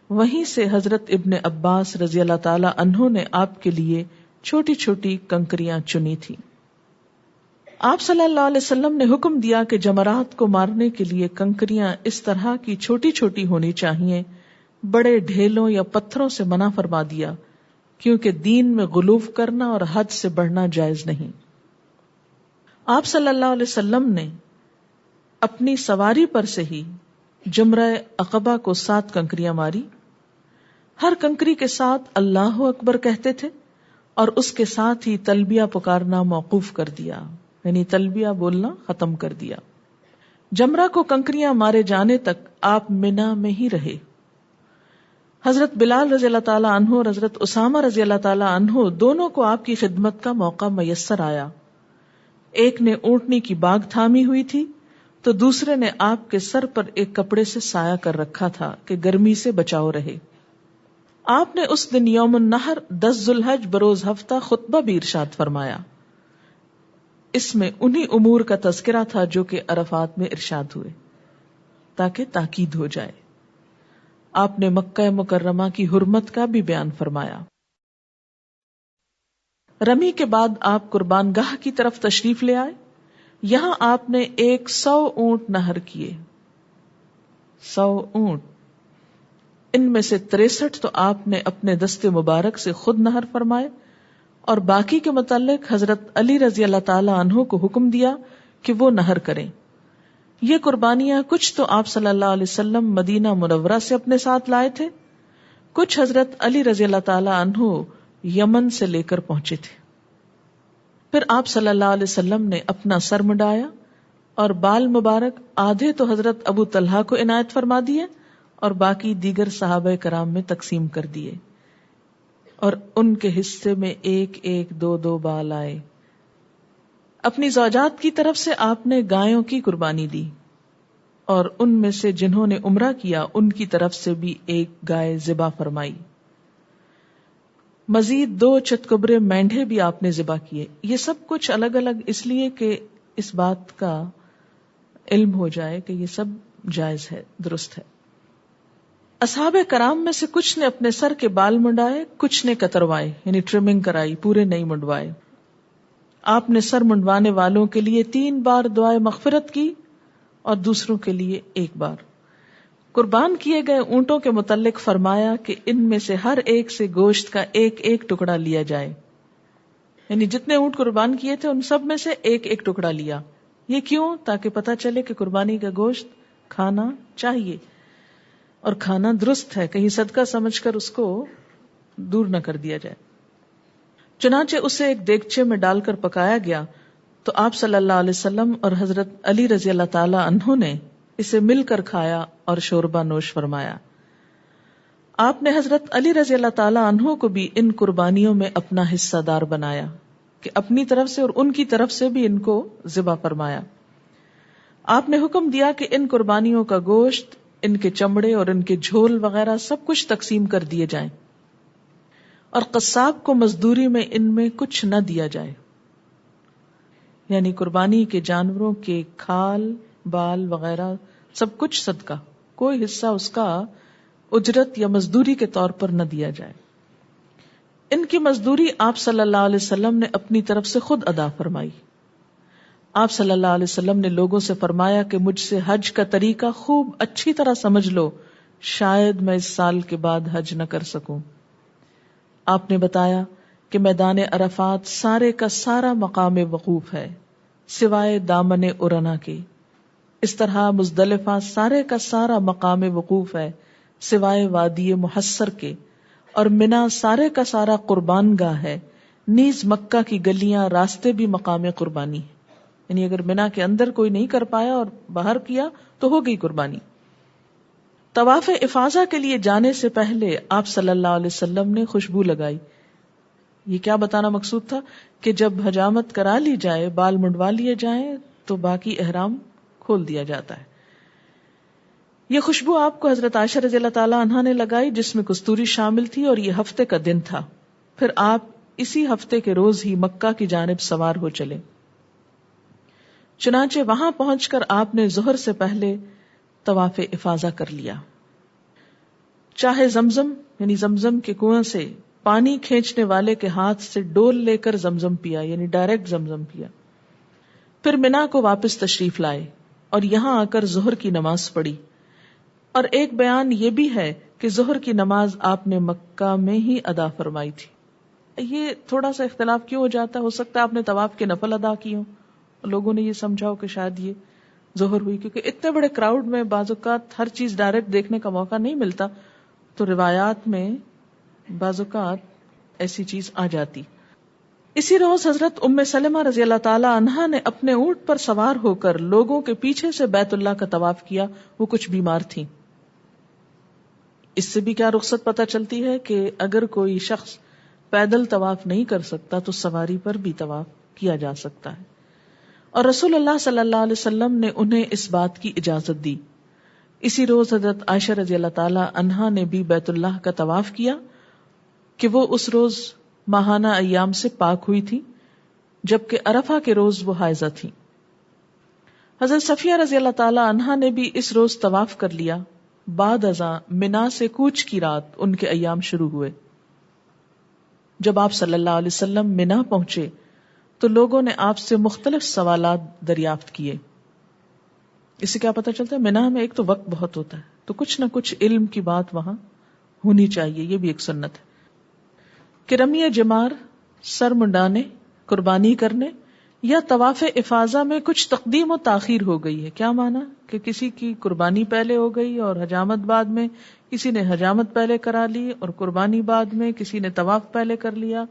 وہیں سے حضرت ابن عباس رضی اللہ تعالی عنہ نے آپ کے لیے چھوٹی چھوٹی کنکریاں چنی تھی. آپ صلی اللہ علیہ وسلم نے حکم دیا کہ جمرات کو مارنے کے لیے کنکریاں اس طرح کی چھوٹی چھوٹی ہونی چاہیے. بڑے ڈھیلوں یا پتھروں سے منع فرما دیا کیونکہ دین میں غلو کرنا اور حد سے بڑھنا جائز نہیں. آپ صلی اللہ علیہ وسلم نے اپنی سواری پر سے ہی جمرہ عقبہ کو 7 کنکریاں ماری. ہر کنکری کے ساتھ اللہ اکبر کہتے تھے اور اس کے ساتھ ہی تلبیہ پکارنا موقوف کر دیا، یعنی تلبیہ بولنا ختم کر دیا۔ جمرہ کو کنکریاں مارے جانے تک آپ منا میں ہی رہے۔ حضرت بلال رضی اللہ تعالیٰ عنہ اور حضرت اسامہ رضی اللہ تعالیٰ عنہ دونوں کو آپ کی خدمت کا موقع میسر آیا۔ ایک نے اونٹنی کی باگ تھامی ہوئی تھی تو دوسرے نے آپ کے سر پر ایک کپڑے سے سایہ کر رکھا تھا کہ گرمی سے بچاؤ رہے۔ آپ نے اس دن یوم النحر 10 ذوالحج بروز ہفتہ خطبہ بھی ارشاد فرمایا۔ اس میں انہی امور کا تذکرہ تھا جو کہ عرفات میں ارشاد ہوئے، تاکہ تاکید ہو جائے۔ آپ نے مکہ مکرمہ کی حرمت کا بھی بیان فرمایا۔ رمی کے بعد آپ قربان گاہ کی طرف تشریف لے آئے۔ یہاں آپ نے 100 اونٹ نہر کیے۔ 100 اونٹ، ان میں سے 63 تو آپ نے اپنے دست مبارک سے خود نہر فرمائے، اور باقی کے متعلق حضرت علی رضی اللہ تعالی عنہ کو حکم دیا کہ وہ نہر کریں۔ یہ قربانیاں کچھ تو آپ صلی اللہ علیہ وسلم مدینہ منورہ سے اپنے ساتھ لائے تھے، کچھ حضرت علی رضی اللہ تعالی عنہ یمن سے لے کر پہنچے تھے۔ پھر آپ صلی اللہ علیہ وسلم نے اپنا سر منڈایا اور بال مبارک آدھے تو حضرت ابو طلحہ کو عنایت فرما دیے اور باقی دیگر صحابہ کرام میں تقسیم کر دیے، اور ان کے حصے میں 1-1 2 بال آئے۔ اپنی زوجات کی طرف سے آپ نے گایوں کی قربانی دی، اور ان میں سے جنہوں نے عمرہ کیا ان کی طرف سے بھی 1 گائے ذبح فرمائی۔ مزید 2 چتکبرے مینڈھے بھی آپ نے ذبح کیے۔ یہ سب کچھ الگ الگ اس لیے کہ اس بات کا علم ہو جائے کہ یہ سب جائز ہے، درست ہے۔ اصحاب کرام میں سے کچھ نے اپنے سر کے بال منڈائے، کچھ نے کتروائے، یعنی ٹرمنگ کرائی، پورے نہیں منڈوائے۔ آپ نے سر منڈوانے والوں کے لیے 3 بار دعائے مغفرت کی اور دوسروں کے لیے 1 بار۔ قربان کیے گئے اونٹوں کے متعلق فرمایا کہ ان میں سے ہر ایک سے گوشت کا 1 ٹکڑا لیا جائے، یعنی جتنے اونٹ قربان کیے تھے ان سب میں سے 1 ٹکڑا لیا۔ یہ کیوں؟ تاکہ پتہ چلے کہ قربانی کا گوشت کھانا چاہیے، اور کھانا درست ہے، کہیں صدقہ سمجھ کر اس کو دور نہ کر دیا جائے۔ چنانچہ اسے ایک دیگچے میں ڈال کر پکایا گیا تو آپ صلی اللہ علیہ وسلم اور حضرت علی رضی اللہ تعالی عنہ نے اسے مل کر کھایا اور شوربہ نوش فرمایا۔ آپ نے حضرت علی رضی اللہ تعالی عنہ کو بھی ان قربانیوں میں اپنا حصہ دار بنایا کہ اپنی طرف سے اور ان کی طرف سے بھی ان کو ذبح فرمایا۔ آپ نے حکم دیا کہ ان قربانیوں کا گوشت، ان کے چمڑے اور ان کے جھول وغیرہ سب کچھ تقسیم کر دیے جائیں، اور قصاب کو مزدوری میں ان میں کچھ نہ دیا جائے، یعنی قربانی کے جانوروں کے کھال، بال وغیرہ سب کچھ صدقہ، کوئی حصہ اس کا اجرت یا مزدوری کے طور پر نہ دیا جائے۔ ان کی مزدوری آپ صلی اللہ علیہ وسلم نے اپنی طرف سے خود ادا فرمائی۔ آپ صلی اللہ علیہ وسلم نے لوگوں سے فرمایا کہ مجھ سے حج کا طریقہ خوب اچھی طرح سمجھ لو، شاید میں اس سال کے بعد حج نہ کر سکوں۔ آپ نے بتایا کہ میدان عرفات سارے کا سارا مقام وقوف ہے سوائے دامن ارنا کے، اس طرح مزدلفہ سارے کا سارا مقام وقوف ہے سوائے وادی محصر کے، اور منا سارے کا سارا قربان گاہ ہے، نیز مکہ کی گلیاں راستے بھی مقام قربانی ہے، یعنی اگر منا کے اندر کوئی نہیں کر پایا اور باہر کیا تو ہو گئی قربانی۔ طواف افاضہ کے لیے جانے سے پہلے آپ صلی اللہ علیہ وسلم نے خوشبو لگائی۔ یہ کیا بتانا مقصود تھا کہ جب حجامت کرا لی جائے، بال منڈوا لیے جائیں تو باقی احرام کھول دیا جاتا ہے۔ یہ خوشبو آپ کو حضرت عائشہ رضی اللہ تعالی عنہا نے لگائی، جس میں کستوری شامل تھی، اور یہ ہفتے کا دن تھا۔ پھر آپ اسی ہفتے کے روز ہی مکہ کی جانب سوار ہو چلے۔ چنانچہ وہاں پہنچ کر آپ نے ظہر سے پہلے طواف افاضہ کر لیا۔ چاہے زمزم یعنی زمزم کے کنویں سے پانی کھینچنے والے کے ہاتھ سے ڈول لے کر زمزم پیا، یعنی ڈائریکٹ زمزم پیا۔ پھر منا کو واپس تشریف لائے اور یہاں آ کر ظہر کی نماز پڑھی۔ اور ایک بیان یہ بھی ہے کہ ظہر کی نماز آپ نے مکہ میں ہی ادا فرمائی تھی۔ یہ تھوڑا سا اختلاف کیوں ہو جاتا ہے؟ ہو سکتا ہے آپ نے طواف کے نفل ادا کیے ہوں، لوگوں نے یہ سمجھا ہو کہ شاید یہ ظہر ہوئی، کیونکہ اتنے بڑے کراؤڈ میں بعض اوقات ہر چیز ڈائریکٹ دیکھنے کا موقع نہیں ملتا، تو روایات میں بعض اوقات ایسی چیز آ جاتی. اسی روز حضرت ام سلمہ رضی اللہ تعالی عنہا نے اپنے اونٹ پر سوار ہو کر لوگوں کے پیچھے سے بیت اللہ کا طواف کیا. وہ کچھ بیمار تھیں. اس سے بھی کیا رخصت پتہ چلتی ہے کہ اگر کوئی شخص پیدل طواف نہیں کر سکتا تو سواری پر بھی طواف کیا جا سکتا ہے. اور رسول اللہ صلی اللہ علیہ وسلم نے انہیں اس بات کی اجازت دی. اسی روز حضرت عائشہ رضی اللہ تعالی عنہا نے بھی بیت اللہ کا طواف کیا کہ وہ اس روز ماہانہ ایام سے پاک ہوئی تھی، جبکہ عرفہ کے روز وہ حائضہ تھی. حضرت صفیہ رضی اللہ تعالی عنہا نے بھی اس روز طواف کر لیا. بعد ازاں منا سے کوچ کی رات ان کے ایام شروع ہوئے. جب آپ صلی اللہ علیہ وسلم منا پہنچے تو لوگوں نے آپ سے مختلف سوالات دریافت کیے. اس سے کیا پتہ چلتا ہے؟ منا میں ایک تو وقت بہت ہوتا ہے، تو کچھ نہ کچھ علم کی بات وہاں ہونی چاہیے. یہ بھی ایک سنت ہے کہ رمی جمار، سر منڈانے، قربانی کرنے یا طواف افاضہ میں کچھ تقدیم و تاخیر ہو گئی ہے. کیا معنی؟ کہ کسی کی قربانی پہلے ہو گئی اور حجامت بعد میں، کسی نے حجامت پہلے کرا لی اور قربانی بعد میں، کسی نے طواف پہلے کر لیا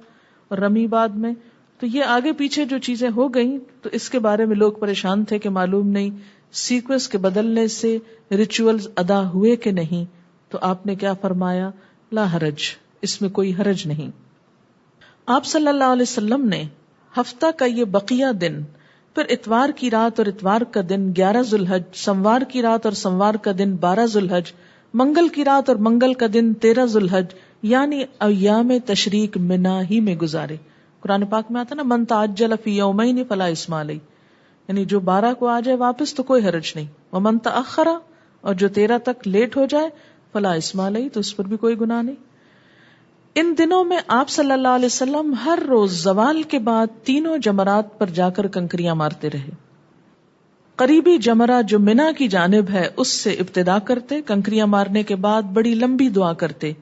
اور رمی بعد میں. تو یہ آگے پیچھے جو چیزیں ہو گئیں تو اس کے بارے میں لوگ پریشان تھے کہ معلوم نہیں سیکوینس کے بدلنے سے ریچولز ادا ہوئے کہ نہیں. تو آپ نے کیا فرمایا؟ لا حرج، اس میں کوئی حرج نہیں. آپ صلی اللہ علیہ وسلم نے ہفتہ کا یہ بقیہ دن، پھر اتوار کی رات اور اتوار کا دن 11 ذوالحج، سموار کی رات اور سموار کا دن 12 ذوالحج، منگل کی رات اور منگل کا دن 13 ذوالحج، یعنی ایام تشریق منا ہی میں گزارے. قرآن پاک میں آتا نا من تعجل فی یومین فلا اثم علیہ، یعنی جو 12 کو آ جائے واپس تو کوئی حرج نہیں. ومن تأخر، اور جو 13 تک لیٹ ہو جائے فلا اثم علیہ، تو اس پر بھی کوئی گناہ نہیں. ان دنوں میں آپ صلی اللہ علیہ وسلم ہر روز زوال کے بعد تینوں جمرات پر جا کر کنکریاں مارتے رہے. قریبی جمرہ جو منا کی جانب ہے اس سے ابتدا کرتے، کنکریاں مارنے کے بعد بڑی لمبی دعا کرتے،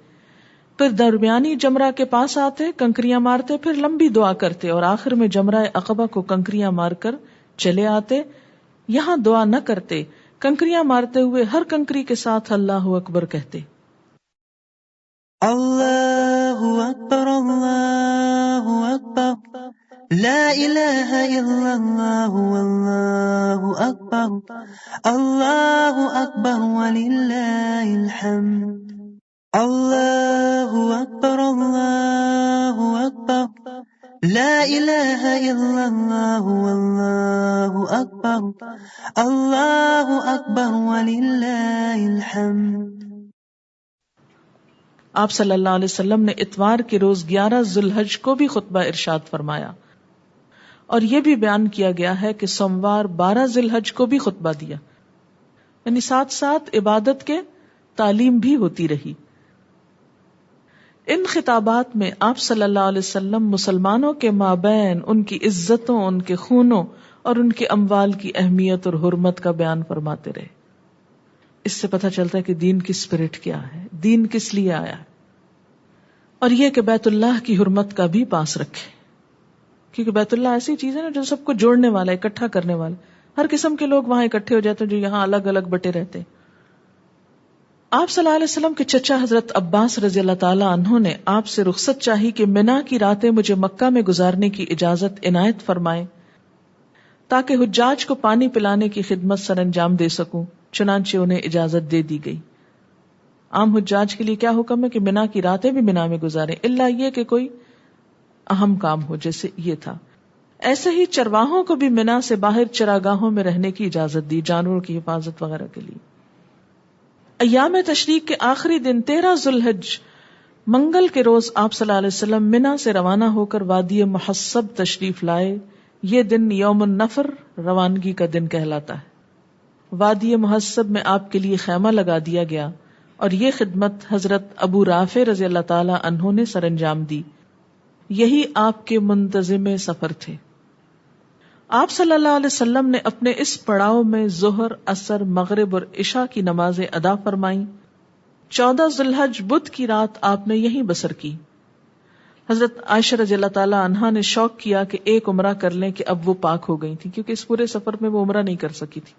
پھر درمیانی جمرہ کے پاس آتے، کنکریاں مارتے، پھر لمبی دعا کرتے، اور آخر میں جمرہ عقبہ کو کنکریاں مار کر چلے آتے. یہاں دعا نہ کرتے، کنکریاں مارتے ہوئے ہر کنکری کے ساتھ اللہ اکبر کہتے. اللہ اکبر اللہ اکبر لا الہ الا اللہ واللہ اکبر اللہ اکبر وللہ الحمد. اللہ اکبر اللہ اکبر لا الہ الا اللہ واللہ اکبر اللہ اکبر وللہ الحمد. آپ صلی اللہ علیہ وسلم نے اتوار کے روز 11 ذوالحج کو بھی خطبہ ارشاد فرمایا، اور یہ بھی بیان کیا گیا ہے کہ سوموار 12 ذوالحج کو بھی خطبہ دیا، یعنی ساتھ ساتھ عبادت کے تعلیم بھی ہوتی رہی. ان خطابات میں آپ صلی اللہ علیہ وسلم مسلمانوں کے مابین ان کی عزتوں، ان کے خونوں اور ان کے اموال کی اہمیت اور حرمت کا بیان فرماتے رہے. اس سے پتہ چلتا ہے کہ دین کی اسپرٹ کیا ہے، دین کس لیے آیا ہے، اور یہ کہ بیت اللہ کی حرمت کا بھی پاس رکھے، کیونکہ بیت اللہ ایسی چیز ہے نا جو سب کو جوڑنے والا ہے، اکٹھا کرنے والا. ہر قسم کے لوگ وہاں اکٹھے ہو جاتے ہیں جو یہاں الگ الگ بٹے رہتے ہیں. آپ صلی اللہ علیہ وسلم کے چچا حضرت عباس رضی اللہ تعالی عنہ نے آپ سے رخصت چاہی کہ منا کی راتیں مجھے مکہ میں گزارنے کی اجازت عنایت فرمائیں تاکہ حجاج کو پانی پلانے کی خدمت سر انجام دے سکوں. چنانچہ انہیں اجازت دے دی گئی. عام حجاج کے لیے کیا حکم ہے کہ منا کی راتیں بھی منا میں گزاریں، الا یہ کہ کوئی اہم کام ہو، جیسے یہ تھا. ایسے ہی چرواہوں کو بھی منا سے باہر چراگاہوں میں رہنے کی اجازت دی، جانوروں کی حفاظت وغیرہ کے لیے. ایام تشریق کے آخری دن 13 ذوالحج منگل کے روز آپ صلی اللہ علیہ وسلم منا سے روانہ ہو کر وادی محصب تشریف لائے. یہ دن یوم النفر، روانگی کا دن کہلاتا ہے. وادی محصب میں آپ کے لیے خیمہ لگا دیا گیا اور یہ خدمت حضرت ابو رافع رضی اللہ تعالی عنہ نے سر انجام دی. یہی آپ کے منتظم سفر تھے. آپ صلی اللہ علیہ وسلم نے اپنے اس پڑاؤ میں ظہر، عصر، مغرب اور عشاء کی نمازیں ادا فرمائیں. 14 ذوالحج بدھ کی رات آپ نے یہیں بسر کی. حضرت عائشہ رضی اللہ تعالی عنہا نے شوق کیا کہ ایک عمرہ کر لیں کہ اب وہ پاک ہو گئی تھی، کیونکہ اس پورے سفر میں وہ عمرہ نہیں کر سکی تھی.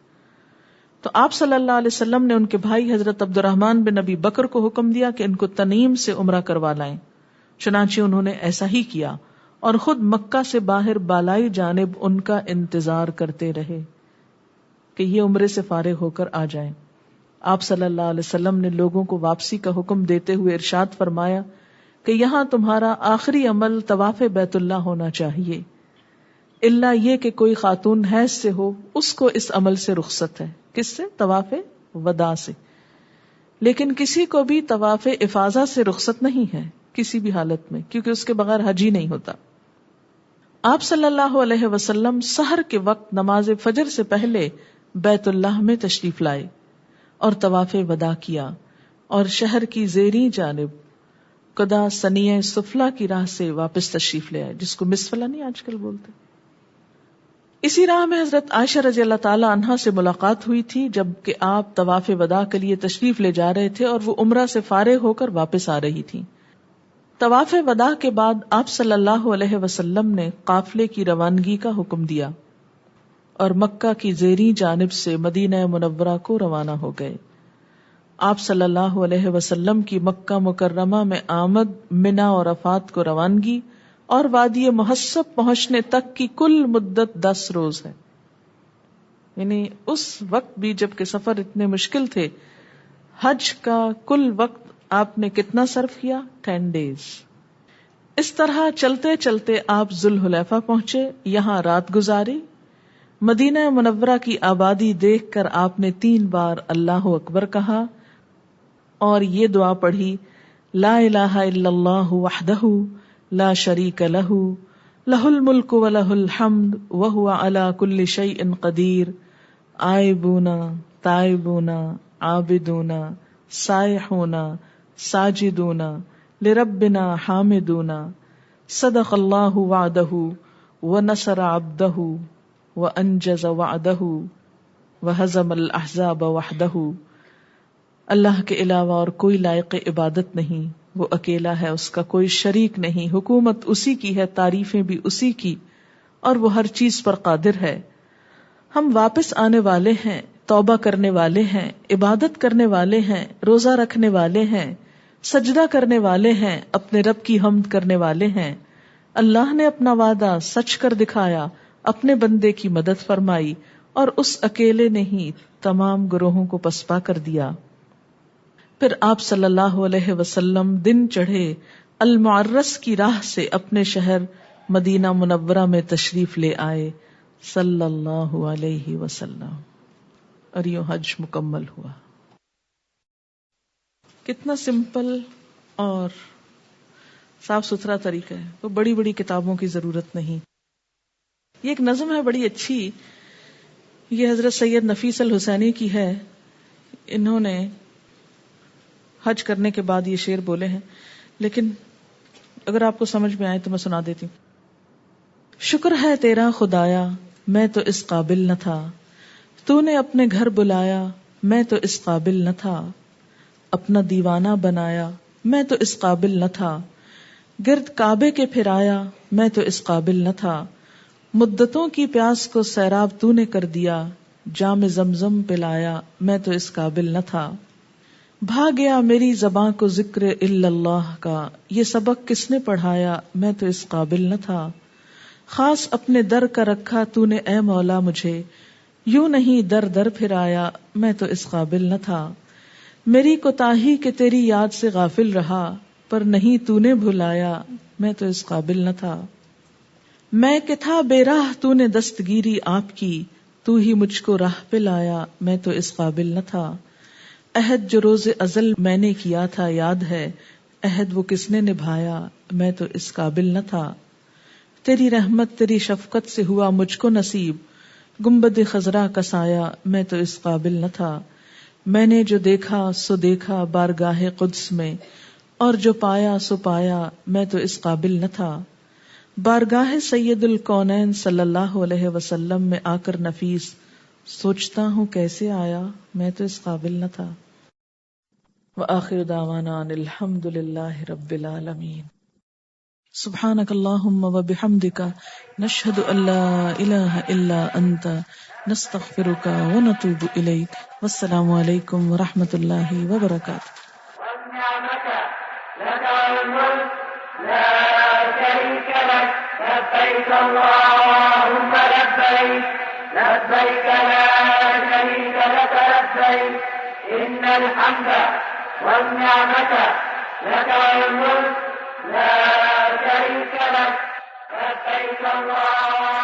تو آپ صلی اللہ علیہ وسلم نے ان کے بھائی حضرت عبد الرحمن بن ابی بکر کو حکم دیا کہ ان کو تنعیم سے عمرہ کروا لائیں. چنانچہ انہوں نے ایسا ہی کیا اور خود مکہ سے باہر بالائی جانب ان کا انتظار کرتے رہے کہ یہ عمرے سے فارغ ہو کر آ جائیں. آپ صلی اللہ علیہ وسلم نے لوگوں کو واپسی کا حکم دیتے ہوئے ارشاد فرمایا کہ یہاں تمہارا آخری عمل طواف بیت اللہ ہونا چاہیے، الا یہ کہ کوئی خاتون حیض سے ہو، اس کو اس عمل سے رخصت ہے. کس سے؟ طواف وداع سے. لیکن کسی کو بھی طواف افاضہ سے رخصت نہیں ہے کسی بھی حالت میں، کیونکہ اس کے بغیر حج ہی نہیں ہوتا. آپ صلی اللہ علیہ وسلم سحر کے وقت نماز فجر سے پہلے بیت اللہ میں تشریف لائے اور طواف وداع کیا اور شہر کی زیریں جانب قدا ثنیہ سفلا کی راہ سے واپس تشریف لے آئے، جس کو مسفلا نہیں آج کل بولتے. اسی راہ میں حضرت عائشہ رضی اللہ تعالی عنہا سے ملاقات ہوئی تھی جبکہ آپ طواف وداع کے لیے تشریف لے جا رہے تھے اور وہ عمرہ سے فارغ ہو کر واپس آ رہی تھی. طواف وداع کے بعد آپ صلی اللہ علیہ وسلم نے قافلے کی روانگی کا حکم دیا اور مکہ کی زیریں جانب سے مدینہ منورہ کو روانہ ہو گئے. آپ صلی اللہ علیہ وسلم کی مکہ مکرمہ میں آمد منا اور عرفات کو روانگی اور وادی محصب پہنچنے تک کی کل مدت 10 روز ہے. یعنی اس وقت بھی جب کہ سفر اتنے مشکل تھے، حج کا کل وقت آپ نے کتنا صرف کیا؟ 10 days. اس طرح چلتے چلتے آپ ذوالحلیفہ پہنچے، یہاں رات گزاری. مدینہ منورہ کی آبادی دیکھ کر آپ نے 3 بار اللہ اکبر کہا اور یہ دعا پڑھی: لا الہ الا اللہ وحدہ لا شریک لہ لہ الملک ولہ الحمد وہو علی کل شیء قدیر آئبون تائبون عابدون سائحون ساجدون لربنا حامدون صدق اللہ وعدہ ونصر عبدہ وانجز وعدہ وہزم الاحزاب وحدہ. اللہ کے علاوہ اور کوئی لائق عبادت نہیں، وہ اکیلا ہے، اس کا کوئی شریک نہیں، حکومت اسی کی ہے، تعریفیں بھی اسی کی، اور وہ ہر چیز پر قادر ہے. ہم واپس آنے والے ہیں، توبہ کرنے والے ہیں، عبادت کرنے والے ہیں، روزہ رکھنے والے ہیں، سجدہ کرنے والے ہیں، اپنے رب کی حمد کرنے والے ہیں. اللہ نے اپنا وعدہ سچ کر دکھایا، اپنے بندے کی مدد فرمائی اور اس اکیلے نے ہی تمام گروہوں کو پسپا کر دیا. پھر آپ صلی اللہ علیہ وسلم دن چڑھے المعرس کی راہ سے اپنے شہر مدینہ منورہ میں تشریف لے آئے صلی اللہ علیہ وسلم، اور یوں حج مکمل ہوا. کتنا سمپل اور صاف ستھرا طریقہ ہے، تو بڑی بڑی کتابوں کی ضرورت نہیں. یہ ایک نظم ہے بڑی اچھی، یہ حضرت سید نفیس الحسینی کی ہے. انہوں نے حج کرنے کے بعد یہ شعر بولے ہیں، لیکن اگر آپ کو سمجھ میں آئے تو میں سنا دیتی ہوں. شکر ہے تیرا خدایا میں تو اس قابل نہ تھا، تو نے اپنے گھر بلایا میں تو اس قابل نہ تھا، اپنا دیوانہ بنایا میں تو اس قابل نہ تھا، گرد کعبے کے پھرایا میں تو اس قابل نہ تھا، مدتوں کی پیاس کو سیراب تو نے کر دیا، جام زمزم پلایا میں تو اس قابل نہ تھا. بھا گیا میری زباں کو ذکر الا اللہ کا، یہ سبق کس نے پڑھایا میں تو اس قابل نہ تھا. خاص اپنے در کا رکھا تو نے اے مولا مجھے، یوں نہیں در در پھرایا میں تو اس قابل نہ تھا. میری کوتاہی کہ تیری یاد سے غافل رہا، پر نہیں تو نے بھلایا میں تو اس قابل نہ تھا. میں کہ تھا بے راہ تو نے دستگیری آپ کی، تو ہی مجھ کو راہ پہ لایا میں تو اس قابل نہ تھا. عہد جو روز ازل میں نے کیا تھا یاد ہے، عہد وہ کس نے نبھایا میں تو اس قابل نہ تھا. تیری رحمت تیری شفقت سے ہوا مجھ کو نصیب، گنبد خضرا کا سایہ میں تو اس قابل نہ تھا. میں نے جو دیکھا سو دیکھا بارگاہ قدس میں، اور جو پایا سو پایا میں تو اس قابل نہ تھا. بارگاہ سید الکونین صلی اللہ علیہ وسلم میں آ کر نفیس سوچتا ہوں کیسے آیا میں تو اس قابل نہ تھا. وآخر دعوانا ان الحمد للہ رب العالمین. سبحانك اللهم وبحمدك نشهد ان لا اله الا انت نستغفرك ونتوب اليك. والسلام علیکم ورحمۃ اللہ وبرکاتہ. والنعمة لك والملك لا شريك لك لبيك اللهم لبيك لبيك لا شريك لك لبيك إن الحمد والنعمة لك والملك لا شريك لك لبيك اللهم